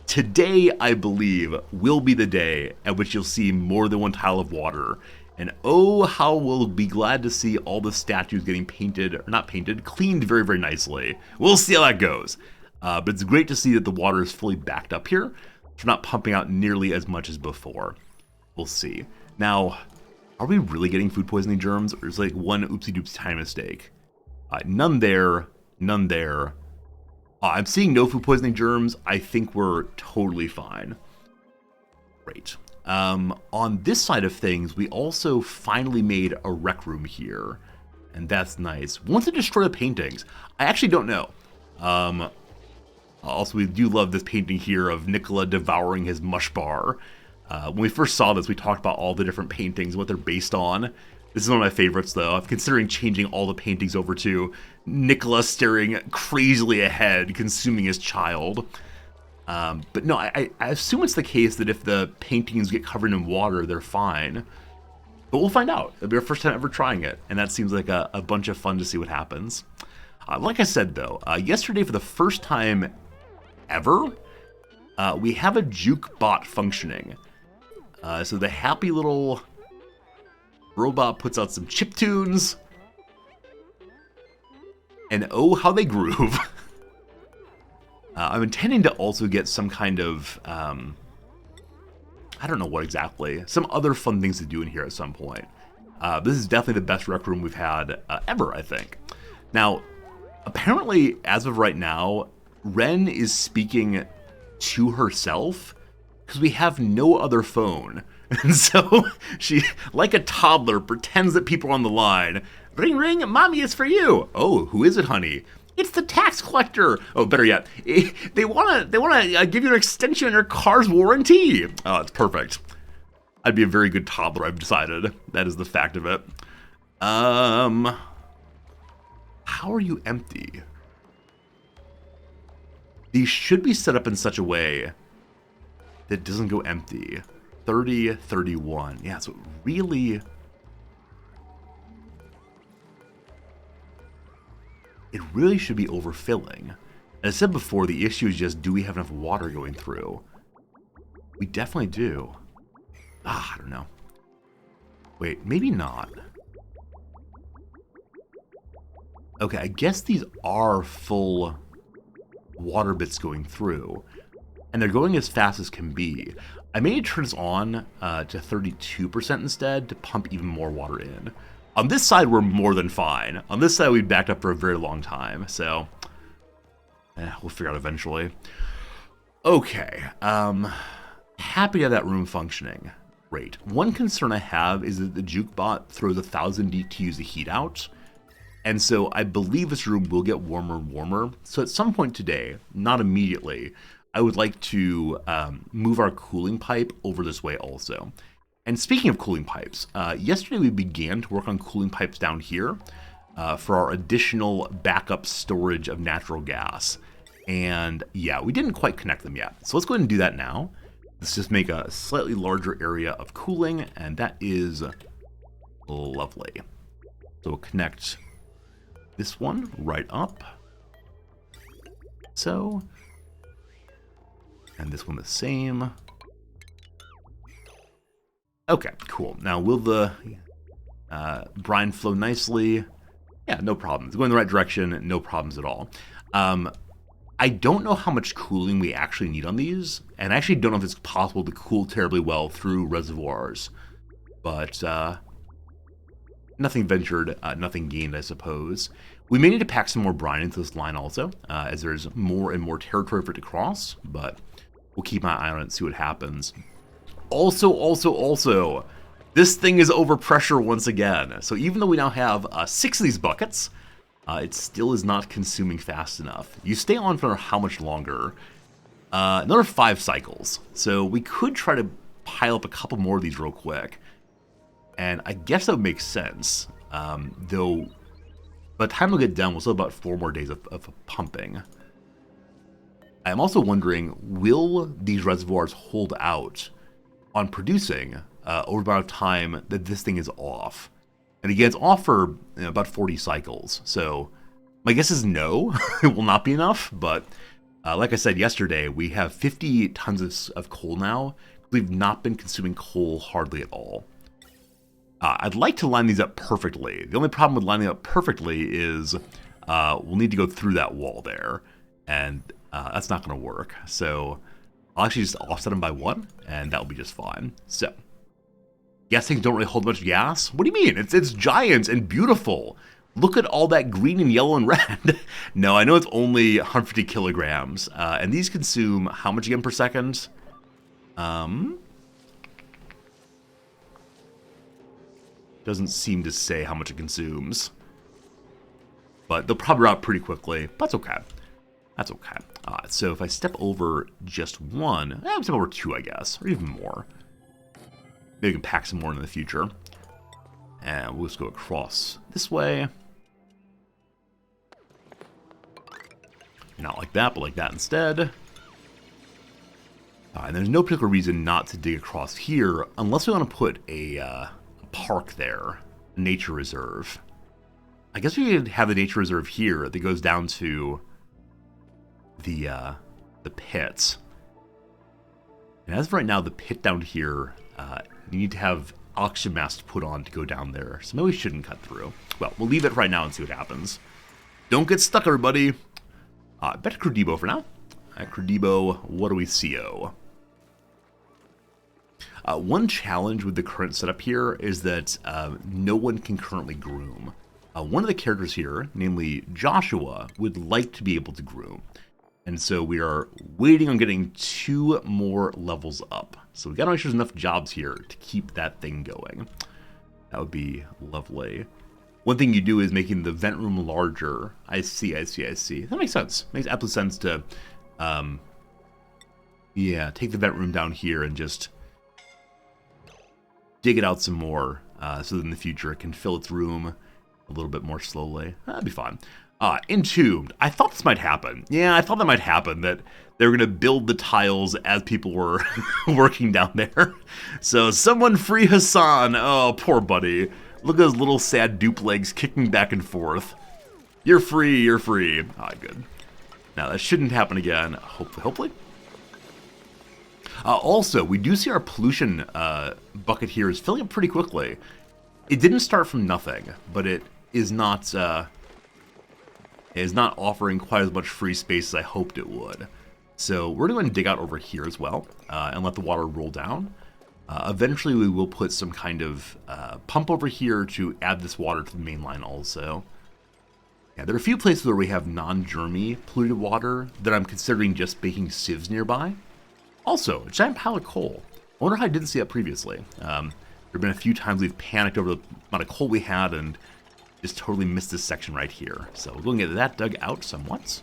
Speaker 2: Today, I believe, will be the day at which you'll see more than 1 tile of water. And oh, how we'll be glad to see all the statues getting painted, or not painted, cleaned very, very nicely. We'll see how that goes. But it's great to see that the water is fully backed up here. It's not pumping out nearly as much as before. We'll see. Now, are we really getting food poisoning germs, or is it like one oopsie-doopsie tiny mistake? None there, none there. I'm seeing no food poisoning germs. I think we're totally fine. Great. On this side of things, we also finally made a rec room here, and that's nice. Once it destroy the paintings, I actually don't know. Also, we do love this painting here of Nicola devouring his mush bar. When we first saw this, we talked about all the different paintings and what they're based on. This is one of my favorites, though. I'm considering changing all the paintings over to Nicola staring crazily ahead, consuming his child. But no, I assume it's the case that if the paintings get covered in water, they're fine. But we'll find out. It'll be our first time ever trying it, and that seems like a bunch of fun to see what happens. Like I said, though, yesterday for the first time ever, we have a juke bot functioning. So the happy little robot puts out some chip tunes, and oh, how they groove. I'm intending to also get some kind of, I don't know what exactly, some other fun things to do in here at some point. This is definitely the best rec room we've had ever, I think. Now, apparently, as of right now, Ren is speaking to herself because we have no other phone. And so she, like a toddler, pretends that people are on the line. Ring, ring, mommy, it's for you. Oh, who is it, honey? It's the tax collector. Oh, better yet, they wanna give you an extension on your car's warranty. Oh, it's perfect. I'd be a very good toddler, I've decided. That is the fact of it. How are you empty? These should be set up in such a way that it doesn't go empty. 30, 31. Yeah, so really... It really should be overfilling. As I said before, the issue is just, do we have enough water going through? We definitely do. I don't know. Wait, maybe not. Okay, I guess these are full water bits going through. And they're going as fast as can be. I may turn this on to 32% instead to pump even more water in. On this side, we're more than fine. On this side, we backed up for a very long time, so we'll figure out eventually. Okay, happy to have that room functioning. Great. One concern I have is that the JukeBot throws 1,000 DTUs of heat out, and so I believe this room will get warmer and warmer. So at some point today, not immediately, I would like to move our cooling pipe over this way also. And speaking of cooling pipes, yesterday we began to work on cooling pipes down here for our additional backup storage of natural gas. And yeah, we didn't quite connect them yet. So let's go ahead and do that now. Let's just make a slightly larger area of cooling, and that is lovely. So we'll connect this one right up. So, and this one the same. Okay, cool. Now, will the brine flow nicely? Yeah, no problems. Going in the right direction, no problems at all. I don't know how much cooling we actually need on these, and I actually don't know if it's possible to cool terribly well through reservoirs. But nothing ventured, nothing gained, I suppose. We may need to pack some more brine into this line also, as there's more and more territory for it to cross, but we'll keep my eye on it and see what happens. Also, this thing is over pressure once again. So even though we now have 6 of these buckets, it still is not consuming fast enough. You stay on for how much longer? Another 5 cycles. So we could try to pile up a couple more of these real quick. And I guess that would make sense. Though, by the time we'll get done, we'll still have about 4 more days of pumping. I'm also wondering, will these reservoirs hold out on producing over the amount of time that this thing is off? And again, it's off for about 40 cycles. So my guess is no, it will not be enough. But like I said yesterday, we have 50 tons of coal now. We've not been consuming coal hardly at all. I'd like to line these up perfectly. The only problem with lining up perfectly is we'll need to go through that wall there. And that's not going to work. So I'll actually just offset them by 1, and that'll be just fine. So, gas tanks don't really hold much gas? What do you mean? It's giant and beautiful. Look at all that green and yellow and red. No, I know it's only 150 kilograms. And these consume how much again per second? Doesn't seem to say how much it consumes. But they'll probably run out pretty quickly. But that's okay. That's okay. So if I step over just 1, I'll step over 2, I guess, or even more. Maybe we can pack some more in the future. And we'll just go across this way. Not like that, but like that instead. And there's no particular reason not to dig across here, unless we want to put a park there, a nature reserve. I guess we could have the nature reserve here that goes down to the pits. And as of right now, the pit down here, you need to have oxygen mask put on to go down there. So maybe we shouldn't cut through. Well, we'll leave it right now and see what happens. Don't get stuck, everybody. Bet Crew Debo for now. Crew Debo, what do we see? One challenge with the current setup here is that no one can currently groom. One of the characters here, namely Joshua, would like to be able to groom. And so we are waiting on getting 2 more levels up. So we gotta make sure there's enough jobs here to keep that thing going. That would be lovely. One thing you do is making the vent room larger. I see. That makes sense. Makes absolute sense to, yeah, take the vent room down here and just dig it out some more, so that in the future it can fill its room a little bit more slowly. That'd be fine. Entombed. I thought this might happen. Yeah, I thought that might happen, that they were going to build the tiles as people were working down there. So someone free Hassan. Oh, poor buddy. Look at those little sad dupe legs kicking back and forth. You're free, you're free. Good. Now, that shouldn't happen again, hopefully. Also, we do see our pollution bucket here is filling up pretty quickly. It didn't start from nothing, but it is not offering quite as much free space as I hoped it would. So we're going to dig out over here as well and let the water roll down. Eventually we will put some kind of pump over here to add this water to the main line also. Yeah, there are a few places where we have non-germy polluted water that I'm considering just making sieves nearby. Also, a giant pile of coal. I wonder how I didn't see that previously. There have been a few times we've panicked over the amount of coal we had and just totally missed this section right here. So we're going to get that dug out somewhat.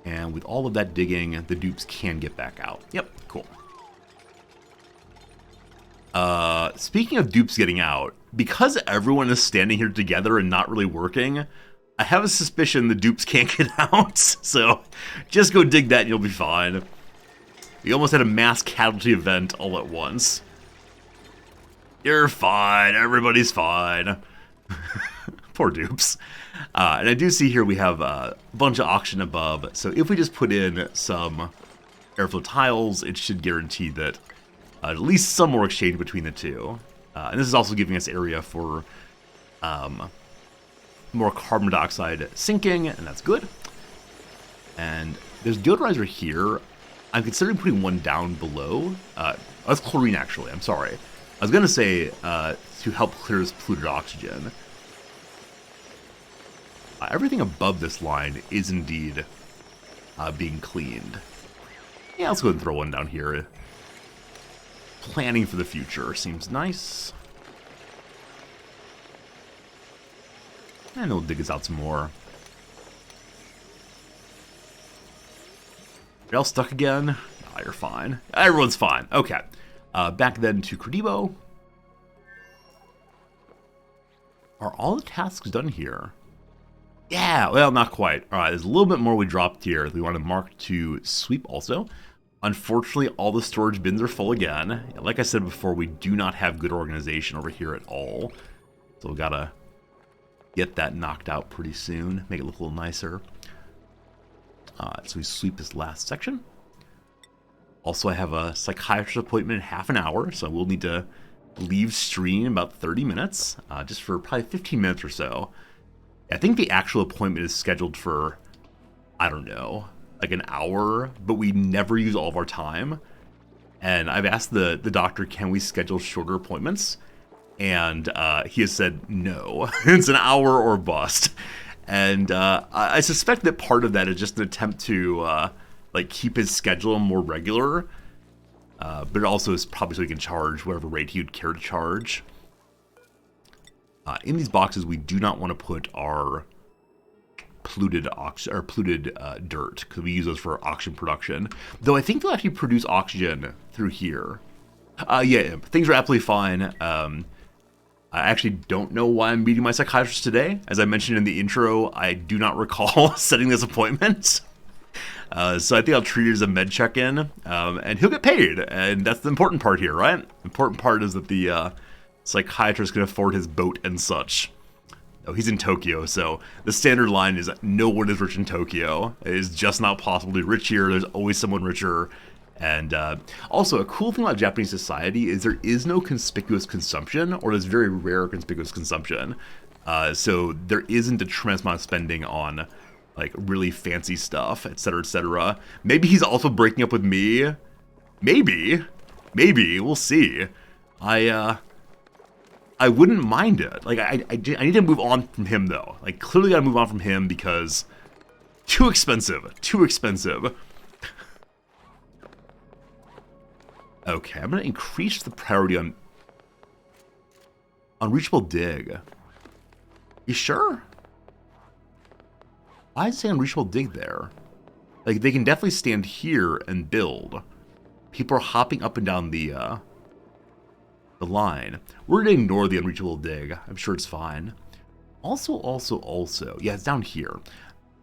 Speaker 2: And with all of that digging, the dupes can get back out. Yep, cool. Speaking of dupes getting out, because everyone is standing here together and not really working, I have a suspicion the dupes can't get out. So just go dig that and you'll be fine. We almost had a mass casualty event all at once. You're fine. Everybody's fine. Poor dupes. And I do see here we have a bunch of oxygen above. So if we just put in some airflow tiles, it should guarantee that at least some more exchange between the two. And this is also giving us area for more carbon dioxide sinking, and that's good. And there's deodorizer here. I'm considering putting one down below. That's chlorine, actually. I'm sorry. I was going to say to help clear this polluted oxygen. Everything above this line is indeed being cleaned. Yeah, let's go ahead and throw one down here. Planning for the future seems nice. And we'll dig us out some more. You're all stuck again? Nah, you're fine. Everyone's fine. Okay. Back then to Credivo. Are all the tasks done here? Yeah, well, not quite. All right, there's a little bit more we dropped here. We want to mark to sweep also. Unfortunately, all the storage bins are full again. Like I said before, we do not have good organization over here at all. So we gotta get that knocked out pretty soon. Make it look a little nicer. So we sweep this last section. Also, I have a psychiatrist appointment in half an hour, so we'll need to leave stream in about 30 minutes, just for probably 15 minutes or so. I think the actual appointment is scheduled for, I don't know, like an hour, but we never use all of our time. And I've asked the doctor, can we schedule shorter appointments? And he has said no. It's an hour or bust. And I suspect that part of that is just an attempt to like keep his schedule more regular. But it also is probably so he can charge whatever rate he would care to charge. In these boxes, we do not want to put our polluted dirt, because we use those for oxygen production. Though I think they'll actually produce oxygen through here. Yeah, things are absolutely fine. I actually don't know why I'm meeting my psychiatrist today. As I mentioned in the intro, I do not recall setting this appointment. So I think I'll treat it as a med check-in, and he'll get paid, and that's the important part here, right? The important part is that the psychiatrist can afford his boat and such. Oh, he's in Tokyo, so the standard line is no one is rich in Tokyo. It is just not possible to be rich here. There's always someone richer. And also, a cool thing about Japanese society is there is no conspicuous consumption, or there's very rare conspicuous consumption. So there isn't a tremendous amount of spending on like really fancy stuff, etc., etc. Maybe he's also breaking up with me. Maybe, we'll see. I wouldn't mind it. Like I need to move on from him though. Like clearly gotta move on from him because too expensive. Okay, I'm gonna increase the priority on unreachable dig. You sure? Why is it say unreachable dig there? Like they can definitely stand here and build. People are hopping up and down the line. We're gonna ignore the unreachable dig. I'm sure it's fine. Also, yeah, it's down here.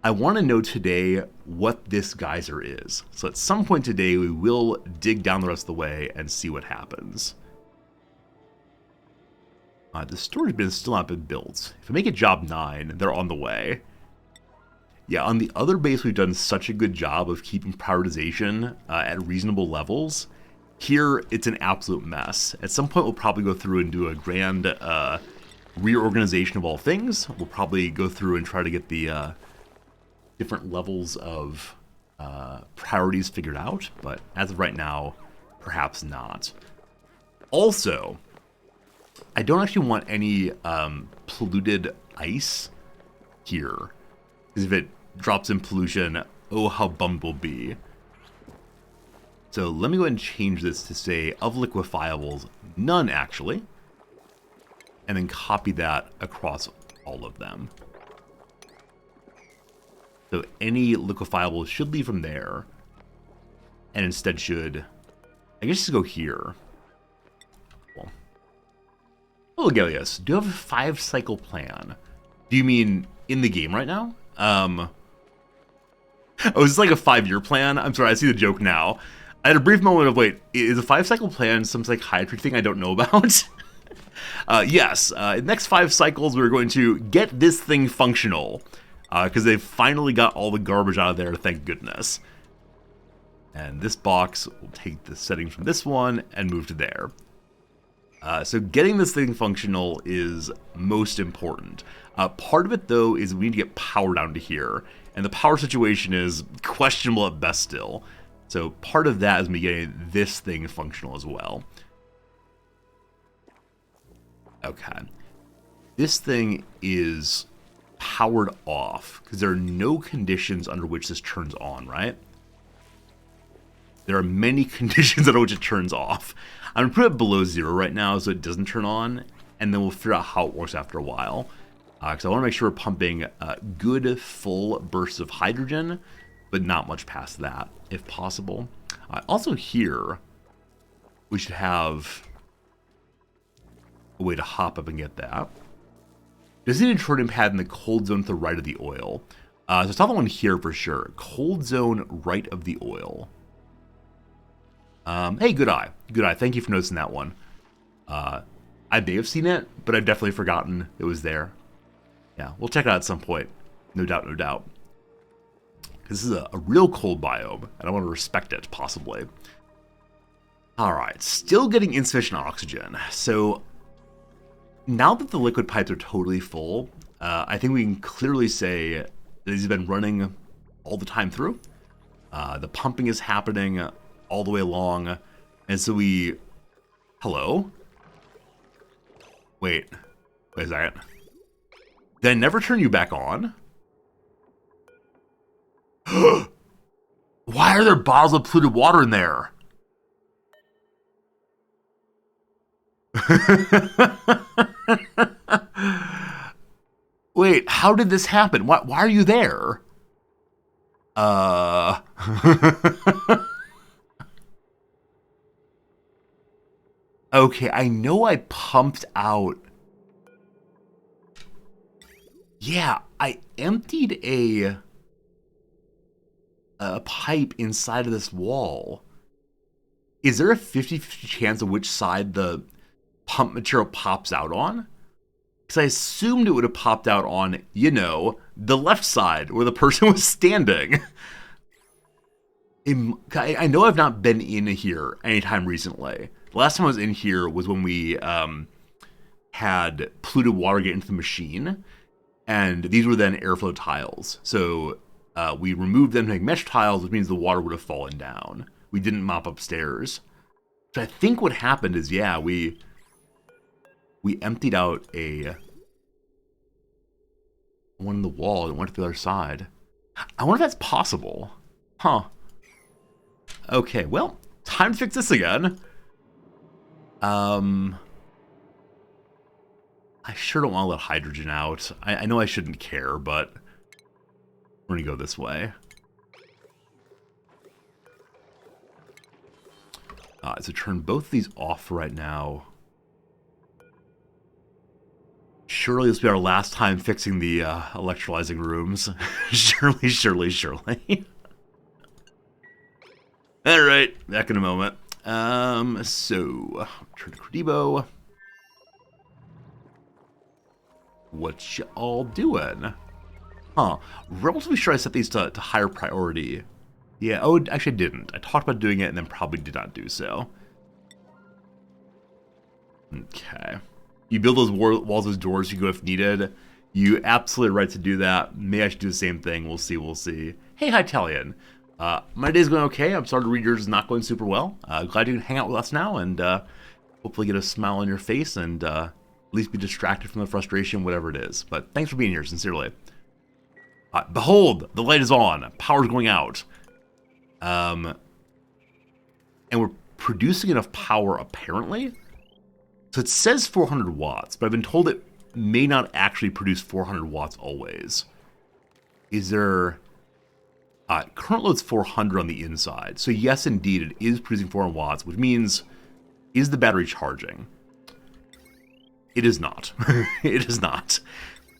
Speaker 2: I want to know today what this geyser is. So at some point today, we will dig down the rest of the way and see what happens. The storage bin has still not been built. If I make it job 9, they're on the way. Yeah, on the other base, we've done such a good job of keeping prioritization at reasonable levels. Here, it's an absolute mess. At some point, we'll probably go through and do a grand reorganization of all things. We'll probably go through and try to get the different levels of priorities figured out, but as of right now, perhaps not. Also, I don't actually want any polluted ice here, because if it drops in pollution, oh how bummed we'll be. So let me go ahead and change this to say of liquefiables, none actually, and then copy that across all of them. So any liquefiable should leave from there. And instead should, I guess, just go here. Cool. Hello, Gelius. Do you have a 5-cycle plan? Do you mean in the game right now? Oh, is this like a 5-year plan? I'm sorry, I see the joke now. I had a brief moment of, wait, is a 5-cycle plan some psychiatry thing I don't know about? Yes, in the next 5 cycles, we're going to get this thing functional. Because they've finally got all the garbage out of there, thank goodness. And this box will take the settings from this one and move to there. So getting this thing functional is most important. Part of it, though, is we need to get power down to here. And the power situation is questionable at best still. So part of that is me getting this thing functional as well. Okay. This thing is powered off because there are no conditions under which this turns on, right? There are many conditions under which it turns off. I'm gonna put it below 0 right now so it doesn't turn on, and then we'll figure out how it works after a while. Because I want to make sure we're pumping good full bursts of hydrogen, but not much past that, if possible. Also here, we should have a way to hop up and get that. There's an tritium pad in the cold zone to the right of the oil. So it's not the one here for sure. Cold zone right of the oil. Hey, Good Eye. Good Eye, thank you for noticing that one. I may have seen it, but I've definitely forgotten it was there. Yeah, we'll check it out at some point. No doubt, no doubt. Because this is a real cold biome, and I want to respect it, possibly. Alright, still getting insufficient oxygen. So, now that the liquid pipes are totally full, I think we can clearly say that these have been running all the time through. The pumping is happening all the way along, and so we... Hello? Wait a second. Did I never turn you back on? Why are there bottles of polluted water in there? Wait, how did this happen? Why are you there? Okay, I know I pumped out. Yeah, I emptied a pipe inside of this wall. Is there a 50-50 chance of which side the pump material pops out on? Because I assumed it would have popped out on, you know, the left side where the person was standing. I know I've not been in here anytime recently. The last time I was in here was when we had polluted water get into the machine. And these were then airflow tiles. So we removed them to make mesh tiles, which means the water would have fallen down. We didn't mop upstairs. So I think what happened is, yeah, we emptied out one in the wall and went to the other side. I wonder if that's possible. Huh. Okay, well, time to fix this again. I sure don't want to let hydrogen out. I know I shouldn't care, but we're going to go this way. So turn both of these off right now. Surely this will be our last time fixing the electrolyzing rooms. Surely, surely, surely. Alright, back in a moment. So, turn to Credibo. What you all doing? Huh. Relatively sure I set these to higher priority. Yeah, oh, actually I didn't. I talked about doing it and then probably did not do so. Okay. You build those walls as doors you go if needed. You absolutely right to do that. Maybe I should do the same thing. We'll see, we'll see. Hey, Italian. My day's going okay. I'm sorry to read yours is not going super well. Glad you can hang out with us now and hopefully get a smile on your face and at least be distracted from the frustration, whatever it is. But thanks for being here, sincerely. Behold, the light is on. Power's going out. And we're producing enough power, apparently. So it says 400 watts, but I've been told it may not actually produce 400 watts always. Is there Current load's 400 on the inside. So yes, indeed, it is producing 400 watts, which means, is the battery charging? It is not. It is not.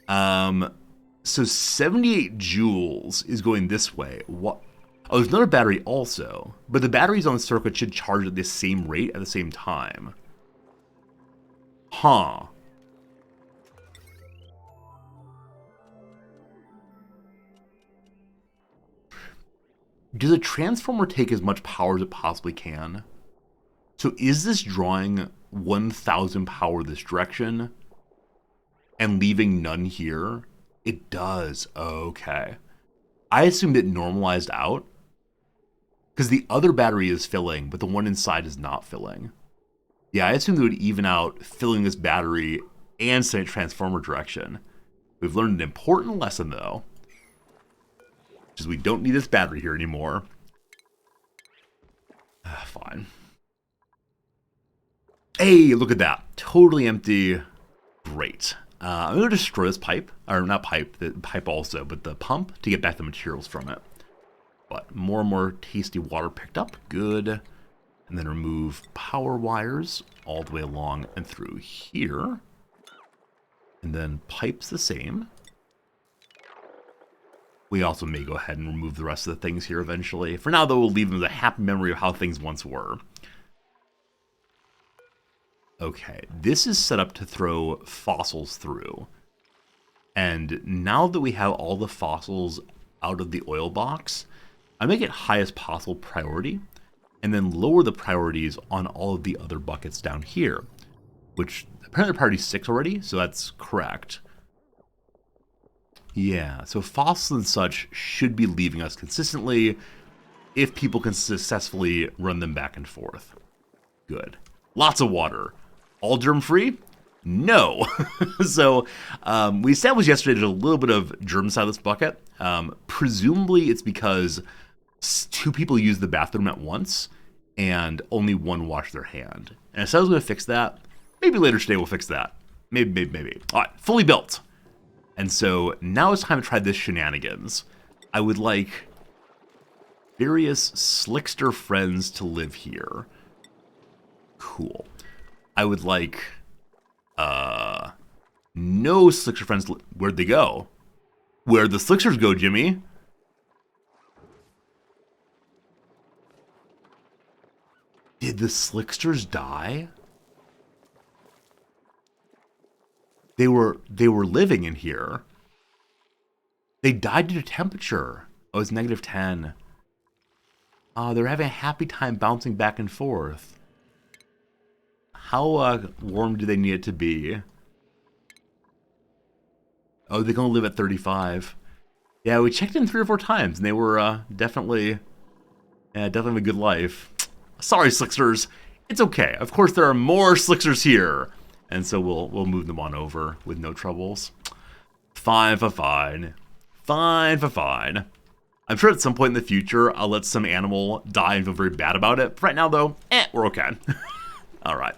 Speaker 2: So 78 joules is going this way. What? Oh, there's another battery also, but the batteries on the circuit should charge at the same rate at the same time. Huh. Does a transformer take as much power as it possibly can? So is this drawing 1,000 power this direction and leaving none here? It does. Okay. I assumed it normalized out because the other battery is filling, but the one inside is not filling. Yeah, I assumed it would even out filling this battery and send it transformer direction. We've learned an important lesson though, which is we don't need this battery here anymore. Fine. Hey, look at that. Totally empty. Great. I'm going to destroy this pipe. Or not pipe, the pipe also, but the pump to get back the materials from it. But more and more tasty water picked up. Good. And then remove power wires all the way along and through here. And then pipes the same. We also may go ahead and remove the rest of the things here eventually. For now, though, we'll leave them as a happy memory of how things once were. Okay, this is set up to throw fossils through. And now that we have all the fossils out of the oil box, I make it highest possible priority, and then lower the priorities on all of the other buckets down here, which apparently priority 6 already, so that's correct. Yeah, so fossils and such should be leaving us consistently if people can successfully run them back and forth. Good. Lots of water. All germ-free? No. So we established yesterday there's a little bit of germ inside this bucket. Presumably it's because 2 people used the bathroom at once and only one washed their hand. And I said I was going to fix that. Maybe later today we'll fix that. Maybe. All right, fully built. And so now it's time to try this shenanigans. I would like various Slickster friends to live here. Cool. I would like no Slickster friends. Where'd they go? Where'd the Slicksters go, Jimmy? Did the Slicksters die? They were living in here. They died due to temperature. Oh, it's -10. They're having a happy time bouncing back and forth. How warm do they need it to be? Oh, they're gonna live at 35. Yeah, we checked in 3 or 4 times, and they were definitely have a good life. Sorry, Slicksters. It's okay. Of course, there are more Slicksters here, and so we'll move them on over with no troubles. Fine. I'm sure at some point in the future, I'll let some animal die and feel very bad about it. For right now, though, we're okay. All right.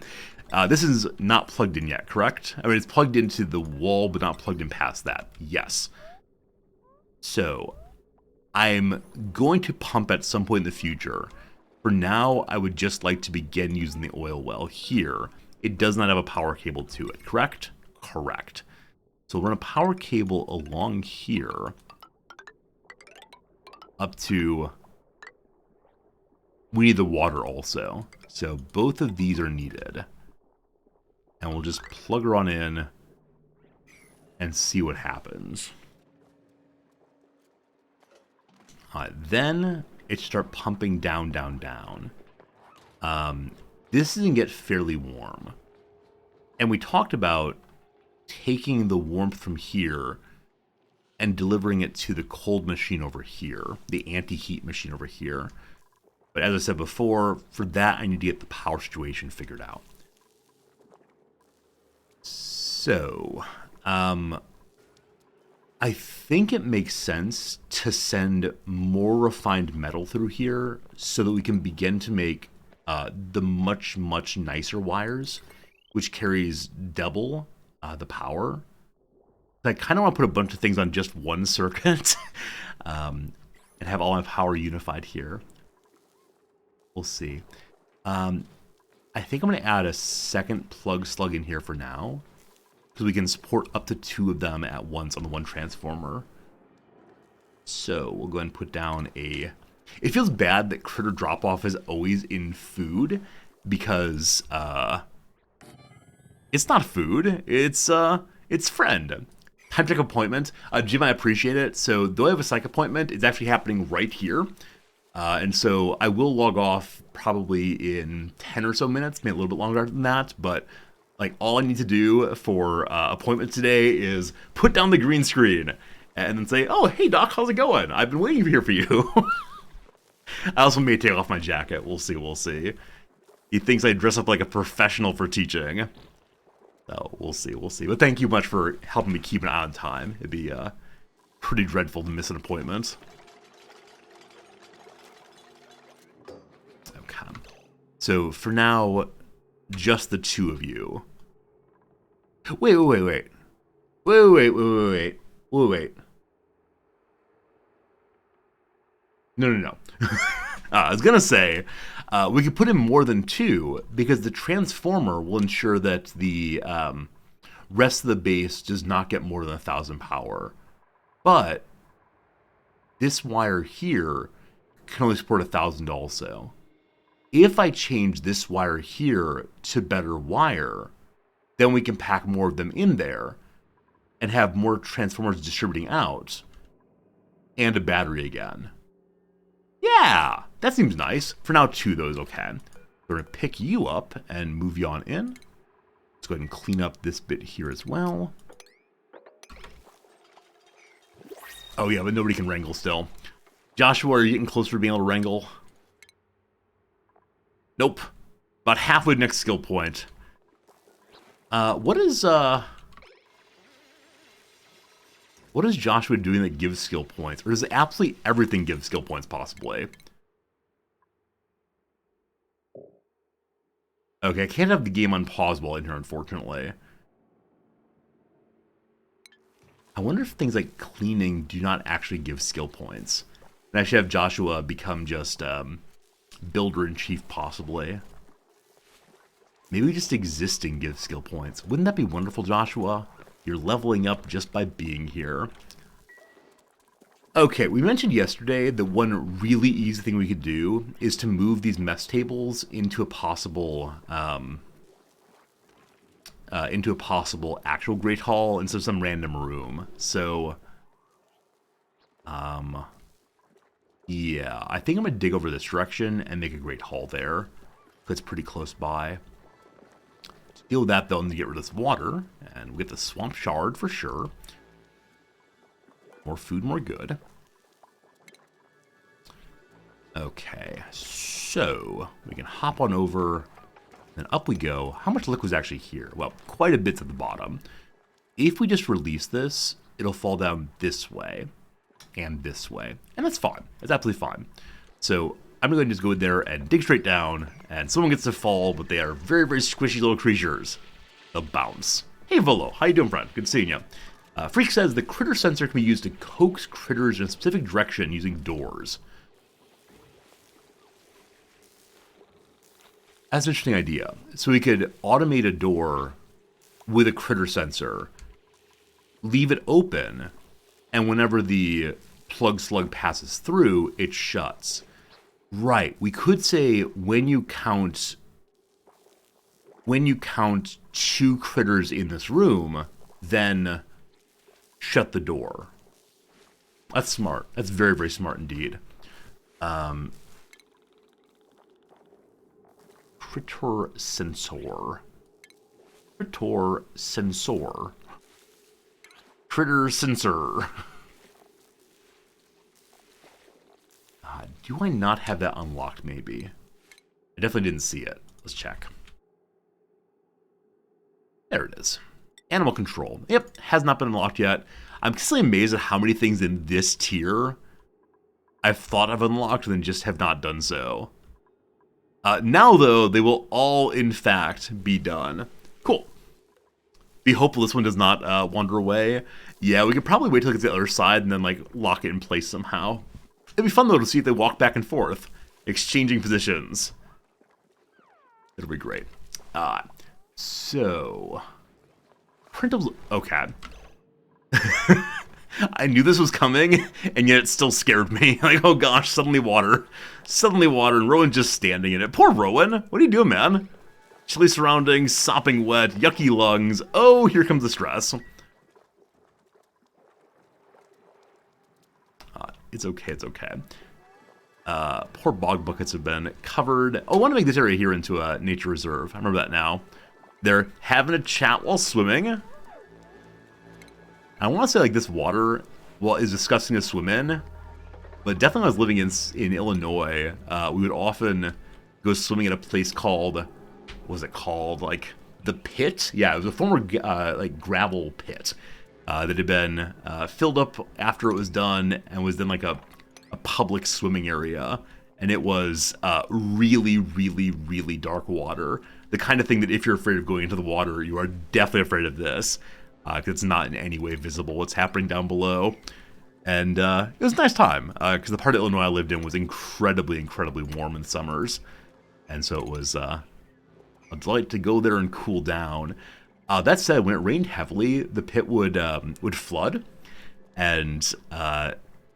Speaker 2: This is not plugged in yet, correct? I mean, it's plugged into the wall, but not plugged in past that. Yes. So, I'm going to pump at some point in the future. For now, I would just like to begin using the oil well here. It does not have a power cable to it, correct? Correct. So we'll run a power cable along here up to... We need the water also. So both of these are needed. And we'll just plug her on in and see what happens. Then it should start pumping down. This is going to get fairly warm. And we talked about taking the warmth from here and delivering it to the cold machine over here, the anti-heat machine over here. But as I said before, for that I need to get the power situation figured out. So, I think it makes sense to send more refined metal through here so that we can begin to make the much nicer wires, which carries double the power. I kind of want to put a bunch of things on just one circuit. and have all my power unified here. We'll see. I think I'm going to add a second plug slug in here for now, because we can support up to 2 of them at once on the one transformer. So we'll go ahead and put down a... It feels bad that critter drop-off is always in food, because it's not food, it's friend. Time check appointment. Jim, I appreciate it. So though I have a psych appointment, it's actually happening right here. And so I will log off probably in 10 or so minutes, maybe a little bit longer than that. But like all I need to do for appointment today is put down the green screen and then say, oh, hey, Doc, how's it going? I've been waiting here for you. I also may take off my jacket. We'll see. He thinks I dress up like a professional for teaching. So we'll see. But thank you much for helping me keep an eye on time. It'd be pretty dreadful to miss an appointment. Okay. So for now, just the 2 of you. Wait. No. I was gonna say, we could put in more than 2, because the transformer will ensure that the rest of the base does not get more than 1,000 power. But this wire here can only support 1,000 also. If I change this wire here to better wire, then we can pack more of them in there and have more transformers distributing out and a battery again. Yeah, that seems nice. For now, 2 of those, okay. We're going to pick you up and move you on in. Let's go ahead and clean up this bit here as well. Oh yeah, but nobody can wrangle still. Joshua, are you getting closer to being able to wrangle? Nope. About halfway to next skill point. What is Joshua doing that gives skill points? Or does absolutely everything give skill points, possibly? Okay, I can't have the game unpause while in here, unfortunately. I wonder if things like cleaning do not actually give skill points. And I should have Joshua become just builder-in-chief, possibly. Maybe just existing gives skill points. Wouldn't that be wonderful, Joshua? You're leveling up just by being here. Okay, we mentioned yesterday that one really easy thing we could do is to move these mess tables into a possible actual Great Hall instead of some random room. So, yeah, I think I'm gonna dig over this direction and make a Great Hall there. That's pretty close by. To deal with that, though, I'm gonna get rid of this water, and we'll get the Swamp Shard for sure. More food, more good. Okay, so we can hop on over, and up we go. How much liquid is actually here? Well, quite a bit's at the bottom. If we just release this, it'll fall down this way and this way, and that's fine. That's absolutely fine. So I'm going to just go in there and dig straight down, and someone gets to fall, but they are very, very squishy little creatures. They'll bounce. Hey, Volo, how you doing, friend? Good seeing you. Freak says the critter sensor can be used to coax critters in a specific direction using doors. That's an interesting idea. So we could automate a door with a critter sensor, leave it open, and whenever the plug slug passes through, it shuts. Right, we could say when you count 2 critters in this room, then shut the door. That's smart. That's very, very smart indeed. Critter sensor. Critter sensor. Critter sensor. Do I not have that unlocked, maybe? I definitely didn't see it. Let's check. There it is. Animal control. Yep, has not been unlocked yet. I'm just amazed at how many things in this tier I've thought I've unlocked and then just have not done so. Now, though, they will all, in fact, be done. Cool. Be hopeful this one does not wander away. Yeah, we could probably wait till it gets to the other side and then, like, lock it in place somehow. It'd be fun, though, to see if they walk back and forth, exchanging positions. It'll be great. So... Printable... Okay. I knew this was coming, and yet it still scared me. Like, oh gosh, suddenly water. Suddenly water, and Rowan just standing in it. Poor Rowan. What are you doing, man? Chilly surroundings, sopping wet, yucky lungs. Oh, here comes the stress. It's okay, it's okay. Poor bog buckets have been covered. Oh, I want to make this area here into a nature reserve. I remember that now. They're having a chat while swimming. I want to say, like, this water, well, is disgusting to swim in. But definitely when I was living in Illinois, we would often go swimming at a place called, what was it called? Like, the Pit? Yeah, it was a former, like, gravel pit that had been filled up after it was done and was then, like, a public swimming area. And it was really, really, really dark water. The kind of thing that if you're afraid of going into the water, you are definitely afraid of this. Because it's not in any way visible what's happening down below. And it was a nice time, because the part of Illinois I lived in was incredibly, incredibly warm in summers. And so it was a delight to go there and cool down. That said, when it rained heavily, the pit would flood and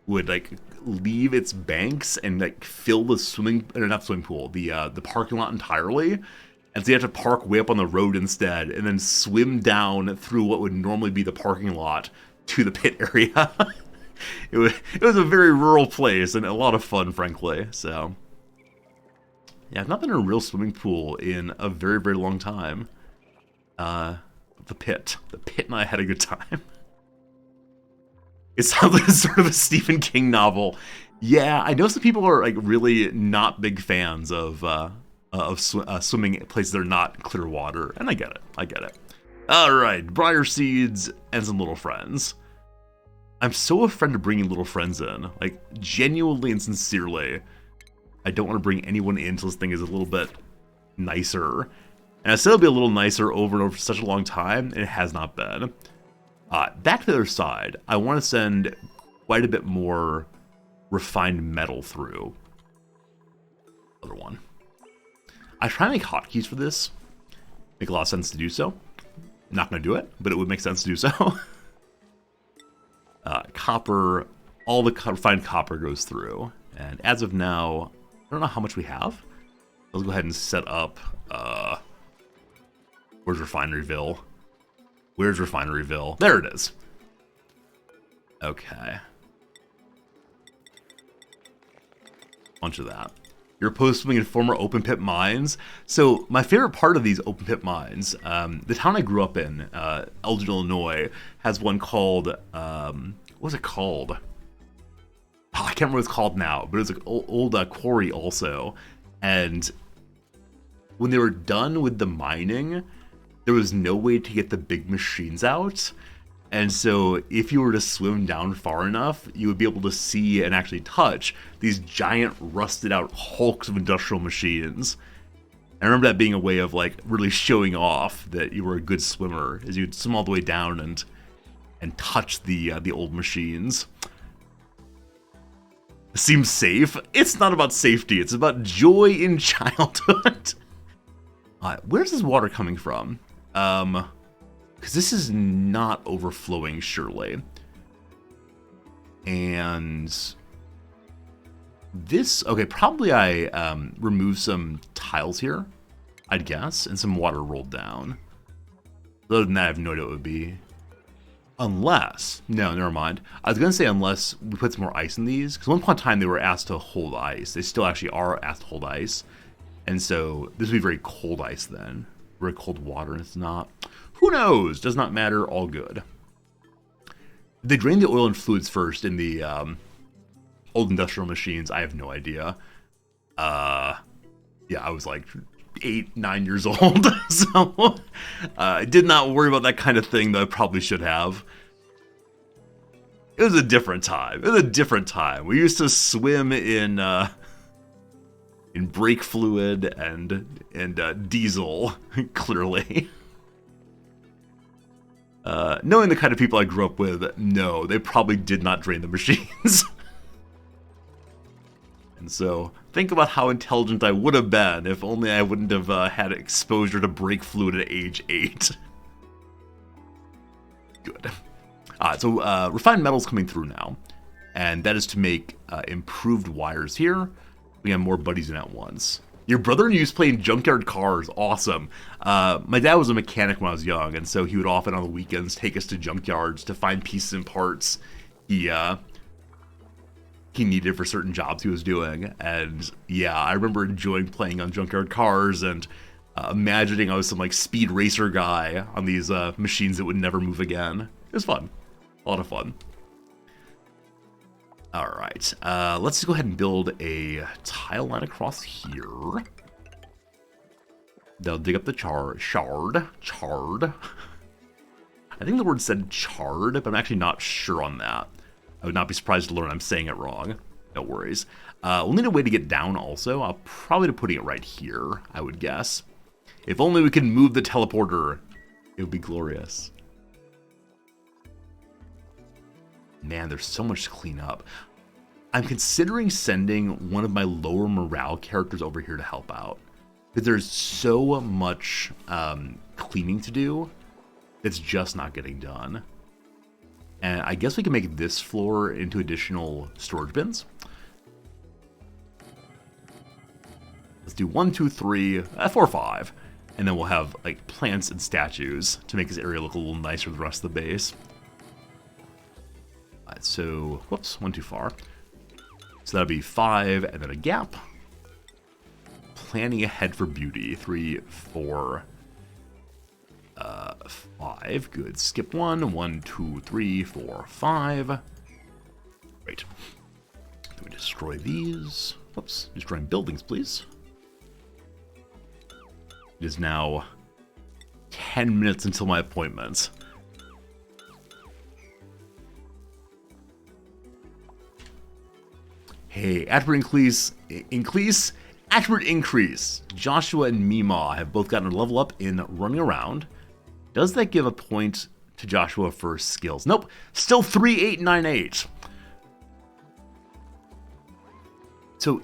Speaker 2: would, like, leave its banks and, like, fill the not swimming pool, the parking lot entirely. And so you have to park way up on the road instead, and then swim down through what would normally be the parking lot to the pit area. It was a very rural place, and a lot of fun, frankly. So, yeah, I've not been in a real swimming pool in a very, very long time. The Pit and I had a good time. It sounds like sort of a Stephen King novel. Yeah, I know some people are, like, really not big fans of swimming at places that are not clear water, and I get it. All right, briar seeds and some little friends. I'm so afraid of bringing little friends in, like, genuinely and sincerely. I don't want to bring anyone in until this thing is a little bit nicer, and I said it'll be a little nicer over and over for such a long time, and it has not been. Back to the other side, I want to send quite a bit more refined metal through. Other one. I try to make hotkeys for this. Make a lot of sense to do so. Not going to do it, but it would make sense to do so. Copper, all the refined copper goes through. And as of now, I don't know how much we have. Let's go ahead and set up, where's Refineryville? Where's Refineryville? There it is. Okay. Bunch of that. You're opposed to swimming in former open pit mines. So my favorite part of these open pit mines, the town I grew up in, Elgin, Illinois, has one called, what was it called? Oh, I can't remember what it's called now, but it was an old quarry also. And when they were done with the mining, there was no way to get the big machines out. And so if you were to swim down far enough, you would be able to see and actually touch these giant rusted out hulks of industrial machines. I remember that being a way of, like, really showing off that you were a good swimmer, as you'd swim all the way down and touch the old machines. It seems safe. It's not about safety. It's about joy in childhood. Where's this water coming from? Because this is not overflowing, surely. And this, okay, probably I removed some tiles here, I'd guess, and some water rolled down. Other than that, I have no idea what it would be. Unless, no, never mind. I was going to say unless we put some more ice in these, because one point in time they were asked to hold ice. They still actually are asked to hold ice. And so this would be very cold ice then. Very cold water, and it's not. Who knows? Does not matter. All good. They drained the oil and fluids first in the old industrial machines. I have no idea. Yeah, I was like 8, 9 years old, so I did not worry about that kind of thing that I probably should have. It was a different time. It was a different time. We used to swim in brake fluid and diesel, clearly. Knowing the kind of people I grew up with, no, they probably did not drain the machines. And so think about how intelligent I would have been if only I wouldn't have had exposure to brake fluid at age 8. Good. So refined metal's coming through now, and that is to make improved wires here. We have more buddies in at once. Your brother and you used to play in junkyard cars. Awesome. My dad was a mechanic when I was young, and so he would often on the weekends take us to junkyards to find pieces and parts he needed for certain jobs he was doing. And yeah, I remember enjoying playing on junkyard cars and imagining I was some like speed racer guy on these machines that would never move again. It was fun. A lot of fun. All right, let's just go ahead and build a tile line across here. They'll dig up the shard. I think the word said charred, but I'm actually not sure on that. I would not be surprised to learn I'm saying it wrong. No worries. We'll need a way to get down also. I'll probably be putting it right here, I would guess. If only we could move the teleporter, it would be glorious. Man, there's so much to clean up. I'm considering sending one of my lower morale characters over here to help out. Because there's so much cleaning to do that's just not getting done. And I guess we can make this floor into additional storage bins. Let's do 1, 2, 3, 4, 5. And then we'll have like plants and statues to make this area look a little nicer than the rest of the base. Alright, so, whoops, went too far. So that'll be 5 and then a gap. Planning ahead for beauty. 3, 4, 5. Good. Skip 1. 1, 2, 3, 4, 5. Great. Then we destroy these. Whoops. Destroying buildings, please. It is now 10 minutes until my appointment. Hey, attribute increase. Joshua and Mima have both gotten a level up in running around. Does that give a point to Joshua for skills? Nope. Still 3898. So,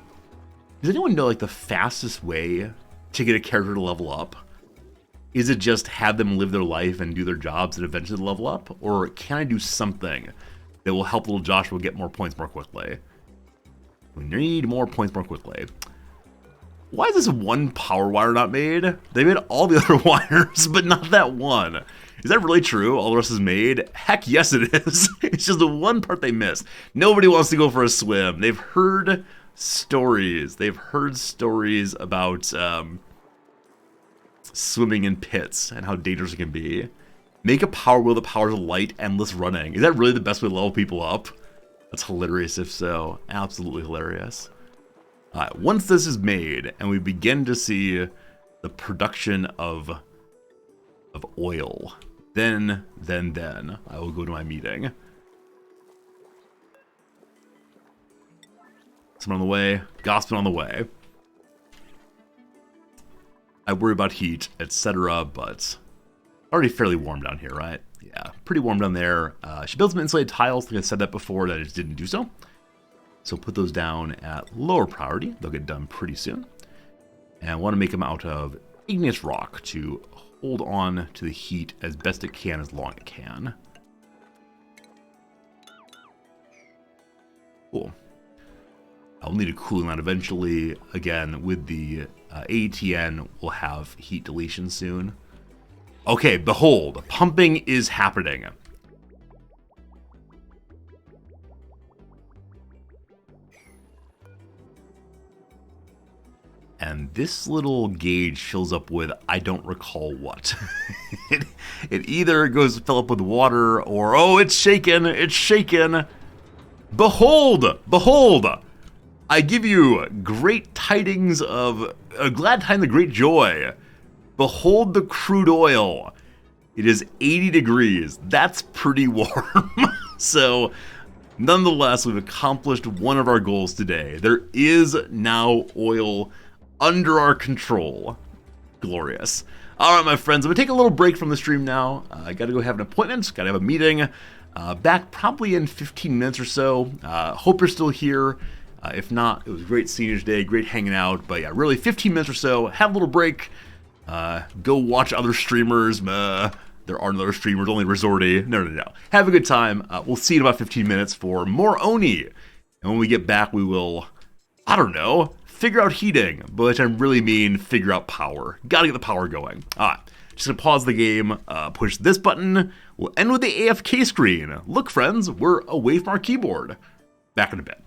Speaker 2: does anyone know like the fastest way to get a character to level up? Is it just have them live their life and do their jobs and eventually level up? Or can I do something that will help little Joshua get more points more quickly? We need more points more quickly. Why is this one power wire not made? They made all the other wires, but not that one. Is that really true? All the rest is made? Heck yes it is. It's just the one part they missed. Nobody wants to go for a swim. They've heard stories. They've heard stories about swimming in pits and how dangerous it can be. Make a power wheel that powers light, endless running. Is that really the best way to level people up? That's hilarious if so. Absolutely hilarious. Once this is made and we begin to see the production of oil, then I will go to my meeting. Someone on the way, gossiping on the way. I worry about heat, etc., but already fairly warm down here, right? Yeah, pretty warm down there. She built some insulated tiles. I think I said that before, that I just didn't do so. So put those down at lower priority. They'll get done pretty soon. And I want to make them out of igneous rock to hold on to the heat as best it can, as long as it can. Cool. I'll need a cooling line eventually. Again, with the ATN, we'll have heat deletion soon. Okay, behold, pumping is happening. And this little gauge fills up with I don't recall what. it either goes fill up with water or, oh, it's shaken, it's shaken. Behold, behold, I give you great tidings of a glad time, the great joy. Behold the crude oil. It is 80 degrees. That's pretty warm. So, nonetheless, we've accomplished one of our goals today. There is now oil under our control. Glorious. All right, my friends, I'm going to take a little break from the stream now. I got to go have an appointment. Got to have a meeting. Back probably in 15 minutes or so. Hope you're still here. If not, it was great seeing you today, great hanging out. But yeah, really 15 minutes or so, have a little break, go watch other streamers. There are no other streamers, only Resorty. No. Have a good time. We'll see you in about 15 minutes for more Oni. And when we get back, we will, I don't know, figure out heating, but which I really mean figure out power. Gotta get the power going. Alright, just gonna pause the game, push this button. We'll end with the AFK screen. Look, friends, we're away from our keyboard. Back in a bit.